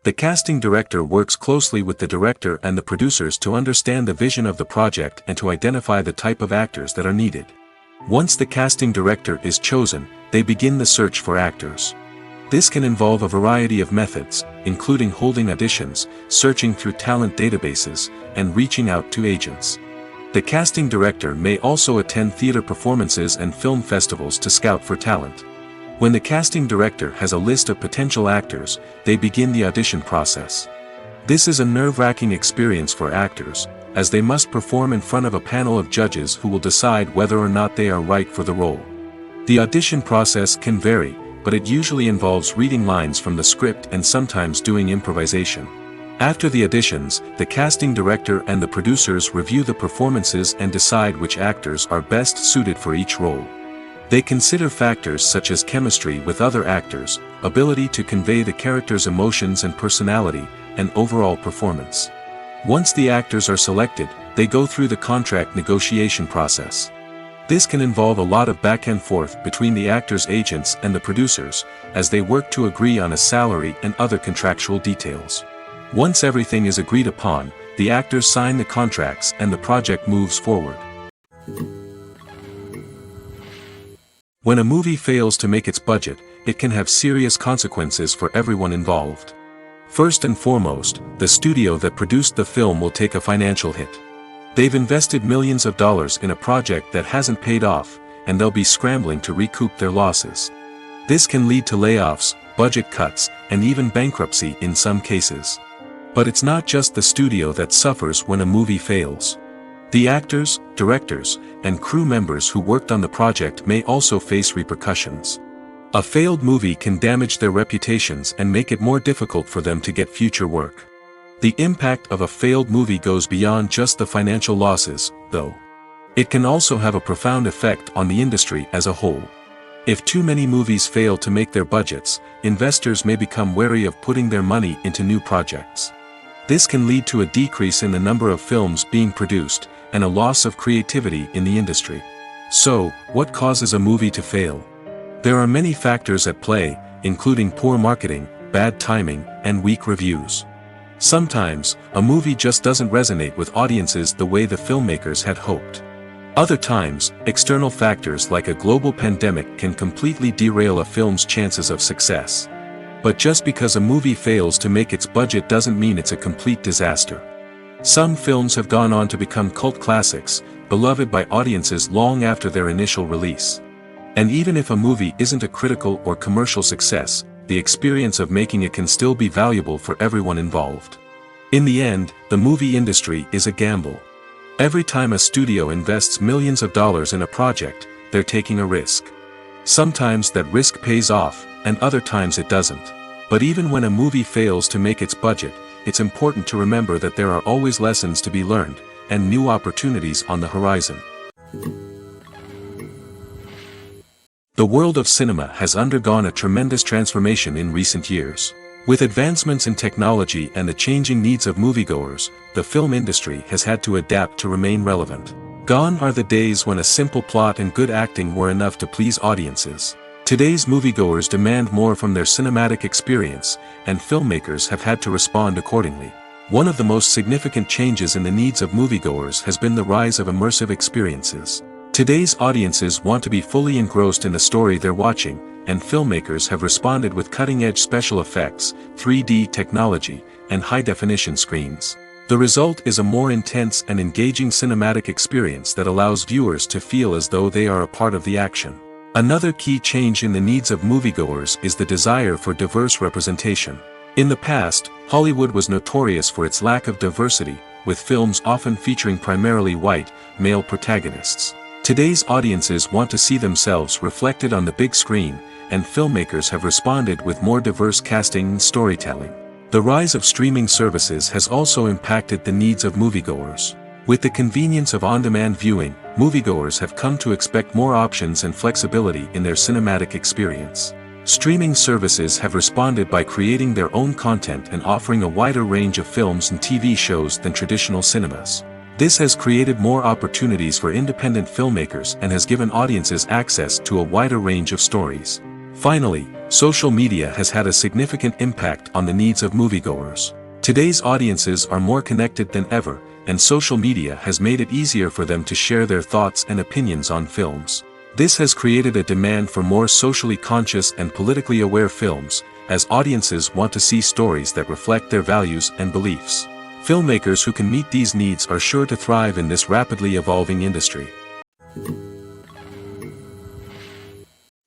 The casting director works closely with the director and the producers to understand the vision of the project and to identify the type of actors that are needed. Once the casting director is chosen, they begin the search for actors. This can involve a variety of methods, including holding auditions, searching through talent databases, and reaching out to agents. The casting director may also attend theater performances and film festivals to scout for talent. When the casting director has a list of potential actors, they begin the audition process. This is a nerve-wracking experience for actors, as they must perform in front of a panel of judges who will decide whether or not they are right for the role. The audition process can vary, but it usually involves reading lines from the script and sometimes doing improvisation. After the auditions, the casting director and the producers review the performances and decide which actors are best suited for each role. They consider factors such as chemistry with other actors, ability to convey the character's emotions and personality, and overall performance. Once the actors are selected, they go through the contract negotiation process. This can involve a lot of back and forth between the actors' agents and the producers, as they work to agree on a salary and other contractual details. Once everything is agreed upon, the actors sign the contracts and the project moves forward. When a movie fails to make its budget, it can have serious consequences for everyone involved. First and foremost, the studio that produced the film will take a financial hit. They've invested millions of dollars in a project that hasn't paid off, and they'll be scrambling to recoup their losses. This can lead to layoffs, budget cuts, and even bankruptcy in some cases. But it's not just the studio that suffers when a movie fails. The actors, directors, and crew members who worked on the project may also face repercussions. A failed movie can damage their reputations and make it more difficult for them to get future work. The impact of a failed movie goes beyond just the financial losses, though. It can also have a profound effect on the industry as a whole. If too many movies fail to make their budgets, investors may become wary of putting their money into new projects. This can lead to a decrease in the number of films being produced, and a loss of creativity in the industry. So, what causes a movie to fail? There are many factors at play, including poor marketing, bad timing, and weak reviews. Sometimes, a movie just doesn't resonate with audiences the way the filmmakers had hoped. Other times, external factors like a global pandemic can completely derail a film's chances of success. But just because a movie fails to make its budget doesn't mean it's a complete disaster. Some films have gone on to become cult classics, beloved by audiences long after their initial release. And even if a movie isn't a critical or commercial success, the experience of making it can still be valuable for everyone involved. In the end, the movie industry is a gamble. Every time a studio invests millions of dollars in a project, they're taking a risk. Sometimes that risk pays off, and other times it doesn't. But even when a movie fails to make its budget, it's important to remember that there are always lessons to be learned, and new opportunities on the horizon. The world of cinema has undergone a tremendous transformation in recent years. With advancements in technology and the changing needs of moviegoers, the film industry has had to adapt to remain relevant. Gone are the days when a simple plot and good acting were enough to please audiences. Today's moviegoers demand more from their cinematic experience, and filmmakers have had to respond accordingly. One of the most significant changes in the needs of moviegoers has been the rise of immersive experiences. Today's audiences want to be fully engrossed in the story they're watching, and filmmakers have responded with cutting-edge special effects, 3D technology, and high-definition screens. The result is a more intense and engaging cinematic experience that allows viewers to feel as though they are a part of the action. Another key change in the needs of moviegoers is the desire for diverse representation. In the past, Hollywood was notorious for its lack of diversity, with films often featuring primarily white, male protagonists. Today's audiences want to see themselves reflected on the big screen, and filmmakers have responded with more diverse casting and storytelling. The rise of streaming services has also impacted the needs of moviegoers. With the convenience of on-demand viewing, moviegoers have come to expect more options and flexibility in their cinematic experience. Streaming services have responded by creating their own content and offering a wider range of films and TV shows than traditional cinemas. This has created more opportunities for independent filmmakers and has given audiences access to a wider range of stories. Finally, social media has had a significant impact on the needs of moviegoers. Today's audiences are more connected than ever, and social media has made it easier for them to share their thoughts and opinions on films. This has created a demand for more socially conscious and politically aware films, as audiences want to see stories that reflect their values and beliefs. Filmmakers who can meet these needs are sure to thrive in this rapidly evolving industry.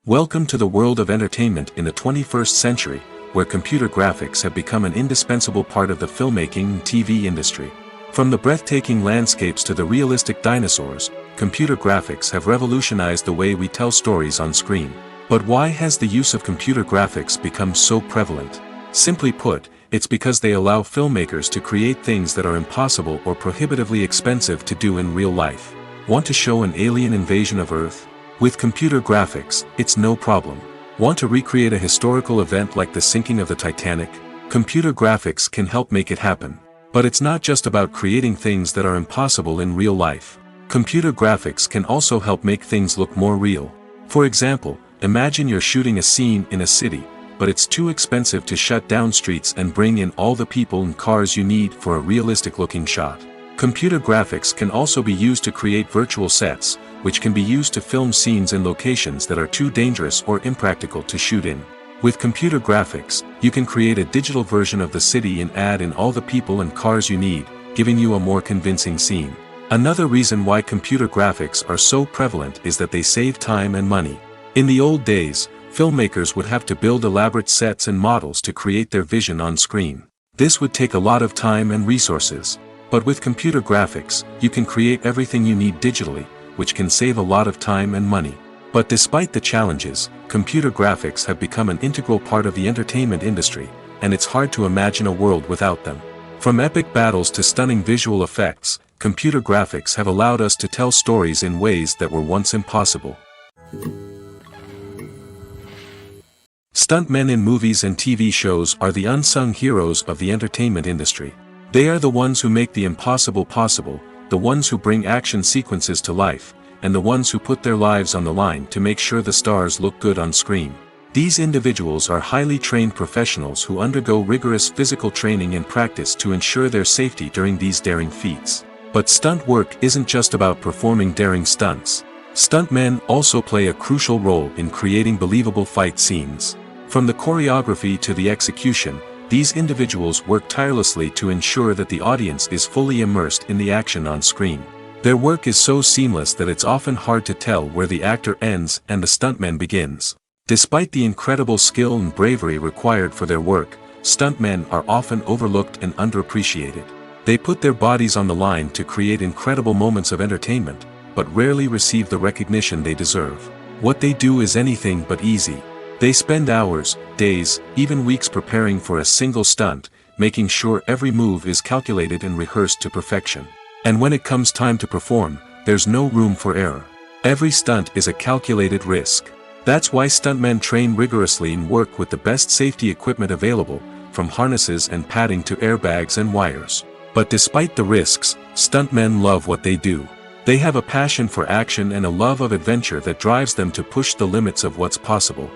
Welcome to the world of entertainment in the 21st century, where computer graphics have become an indispensable part of the filmmaking and TV industry. From the breathtaking landscapes to the realistic dinosaurs, computer graphics have revolutionized the way we tell stories on screen. But why has the use of computer graphics become so prevalent? Simply put, it's because they allow filmmakers to create things that are impossible or prohibitively expensive to do in real life. Want to show an alien invasion of Earth? With computer graphics, it's no problem. Want to recreate a historical event like the sinking of the Titanic? Computer graphics can help make it happen. But it's not just about creating things that are impossible in real life. Computer graphics can also help make things look more real. For example, imagine you're shooting a scene in a city, but it's too expensive to shut down streets and bring in all the people and cars you need for a realistic-looking shot. Computer graphics can also be used to create virtual sets, which can be used to film scenes in locations that are too dangerous or impractical to shoot in. With computer graphics, you can create a digital version of the city and add in all the people and cars you need, giving you a more convincing scene. Another reason why computer graphics are so prevalent is that they save time and money. In the old days, filmmakers would have to build elaborate sets and models to create their vision on screen. This would take a lot of time and resources. But with computer graphics, you can create everything you need digitally, which can save a lot of time and money. But despite the challenges, computer graphics have become an integral part of the entertainment industry, and it's hard to imagine a world without them. From epic battles to stunning visual effects, computer graphics have allowed us to tell stories in ways that were once impossible. Stuntmen in movies and TV shows are the unsung heroes of the entertainment industry. They are the ones who make the impossible possible, the ones who bring action sequences to life, and the ones who put their lives on the line to make sure the stars look good on screen. These individuals are highly trained professionals who undergo rigorous physical training and practice to ensure their safety during these daring feats. But stunt work isn't just about performing daring stunts. Stuntmen also play a crucial role in creating believable fight scenes. From the choreography to the execution, these individuals work tirelessly to ensure that the audience is fully immersed in the action on screen. Their work is so seamless that it's often hard to tell where the actor ends and the stuntman begins. Despite the incredible skill and bravery required for their work, stuntmen are often overlooked and underappreciated. They put their bodies on the line to create incredible moments of entertainment, but rarely receive the recognition they deserve. What they do is anything but easy. They spend hours, days, even weeks preparing for a single stunt, making sure every move is calculated and rehearsed to perfection. And when it comes time to perform, there's no room for error. Every stunt is a calculated risk. That's why stuntmen train rigorously and work with the best safety equipment available, from harnesses and padding to airbags and wires. But despite the risks, stuntmen love what they do. They have a passion for action and a love of adventure that drives them to push the limits of what's possible.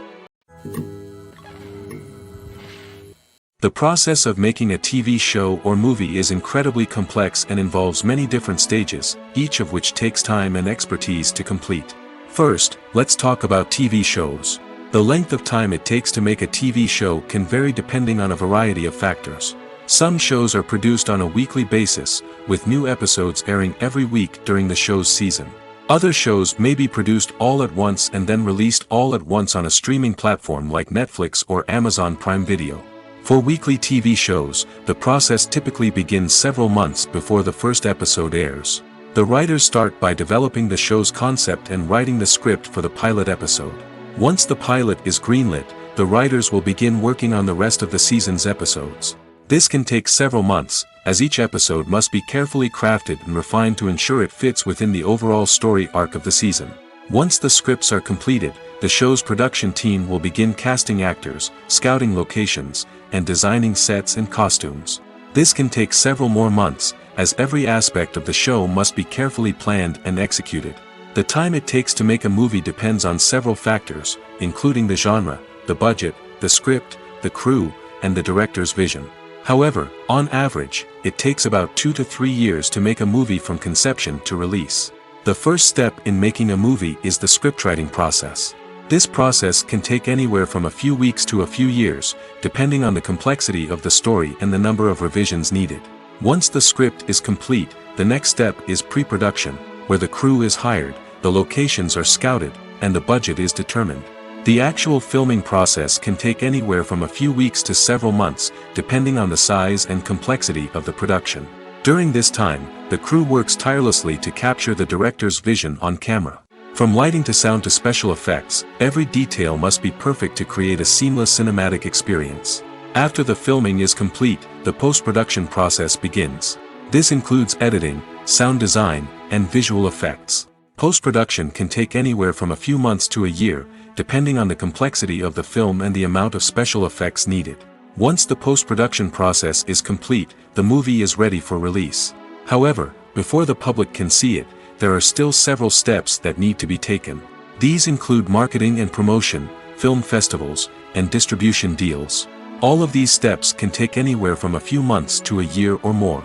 The process of making a TV show or movie is incredibly complex and involves many different stages, each of which takes time and expertise to complete. First, let's talk about TV shows. The length of time it takes to make a TV show can vary depending on a variety of factors. Some shows are produced on a weekly basis, with new episodes airing every week during the show's season. Other shows may be produced all at once and then released all at once on a streaming platform like Netflix or Amazon Prime Video. For weekly TV shows, the process typically begins several months before the first episode airs. The writers start by developing the show's concept and writing the script for the pilot episode. Once the pilot is greenlit, the writers will begin working on the rest of the season's episodes. This can take several months, as each episode must be carefully crafted and refined to ensure it fits within the overall story arc of the season. Once the scripts are completed, the show's production team will begin casting actors, scouting locations, and designing sets and costumes. This can take several more months, as every aspect of the show must be carefully planned and executed. The time it takes to make a movie depends on several factors, including the genre, the budget, the script, the crew, and the director's vision. However, on average, it takes about 2 to 3 years to make a movie from conception to release. The first step in making a movie is the scriptwriting process. This process can take anywhere from a few weeks to a few years, depending on the complexity of the story and the number of revisions needed. Once the script is complete, the next step is pre-production, where the crew is hired, the locations are scouted, and the budget is determined. The actual filming process can take anywhere from a few weeks to several months, depending on the size and complexity of the production. During this time, the crew works tirelessly to capture the director's vision on camera. From lighting to sound to special effects, every detail must be perfect to create a seamless cinematic experience. After the filming is complete, the post-production process begins. This includes editing, sound design, and visual effects. Post-production can take anywhere from a few months to a year, depending on the complexity of the film and the amount of special effects needed. Once the post-production process is complete, the movie is ready for release. However, before the public can see it, there are still several steps that need to be taken. These include marketing and promotion, film festivals, and distribution deals. All of these steps can take anywhere from a few months to a year or more.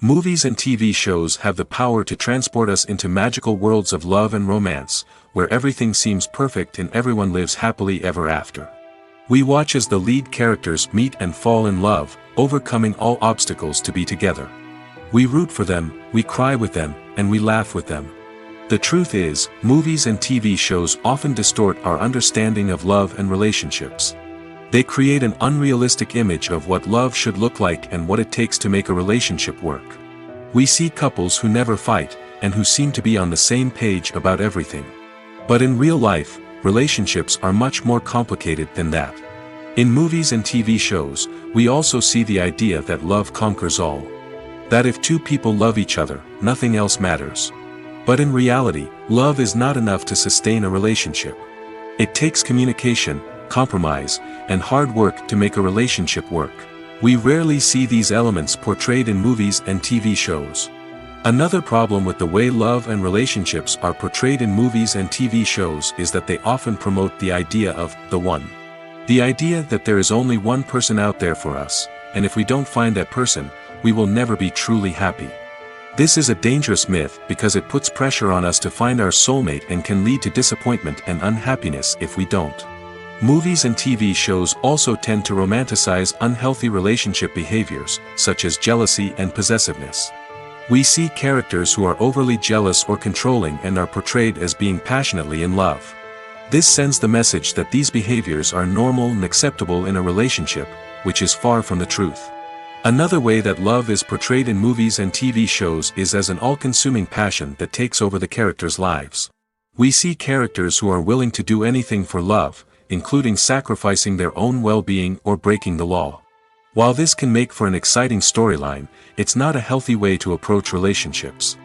Movies and TV shows have the power to transport us into magical worlds of love and romance, where everything seems perfect and everyone lives happily ever after. We watch as the lead characters meet and fall in love, overcoming all obstacles to be together. We root for them, we cry with them, and we laugh with them. The truth is, movies and TV shows often distort our understanding of love and relationships. They create an unrealistic image of what love should look like and what it takes to make a relationship work. We see couples who never fight, and who seem to be on the same page about everything. But in real life, relationships are much more complicated than that. In movies and TV shows, we also see the idea that love conquers all. That if two people love each other, nothing else matters. But in reality, love is not enough to sustain a relationship. It takes communication, compromise, and hard work to make a relationship work. We rarely see these elements portrayed in movies and TV shows. Another problem with the way love and relationships are portrayed in movies and TV shows is that they often promote the idea of the one. The idea that there is only one person out there for us, and if we don't find that person, we will never be truly happy. This is a dangerous myth because it puts pressure on us to find our soulmate and can lead to disappointment and unhappiness if we don't. Movies and TV shows also tend to romanticize unhealthy relationship behaviors, such as jealousy and possessiveness. We see characters who are overly jealous or controlling and are portrayed as being passionately in love. This sends the message that these behaviors are normal and acceptable in a relationship, which is far from the truth. Another way that love is portrayed in movies and TV shows is as an all-consuming passion that takes over the characters' lives. We see characters who are willing to do anything for love, including sacrificing their own well-being or breaking the law. While this can make for an exciting storyline, it's not a healthy way to approach relationships.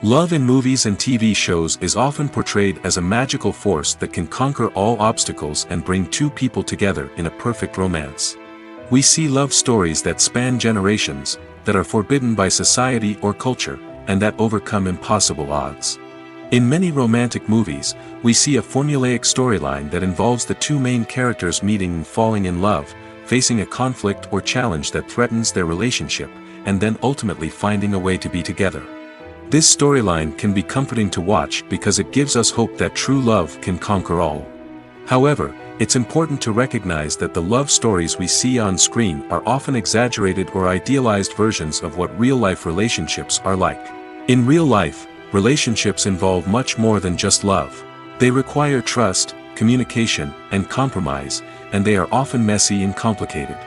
Love in movies and TV shows is often portrayed as a magical force that can conquer all obstacles and bring two people together in a perfect romance. We see love stories that span generations, that are forbidden by society or culture, and that overcome impossible odds. In many romantic movies, we see a formulaic storyline that involves the two main characters meeting and falling in love, facing a conflict or challenge that threatens their relationship, and then ultimately finding a way to be together. This storyline can be comforting to watch because it gives us hope that true love can conquer all. However, it's important to recognize that the love stories we see on screen are often exaggerated or idealized versions of what real-life relationships are like. In real life, relationships involve much more than just love. They require trust, communication, and compromise, and they are often messy and complicated.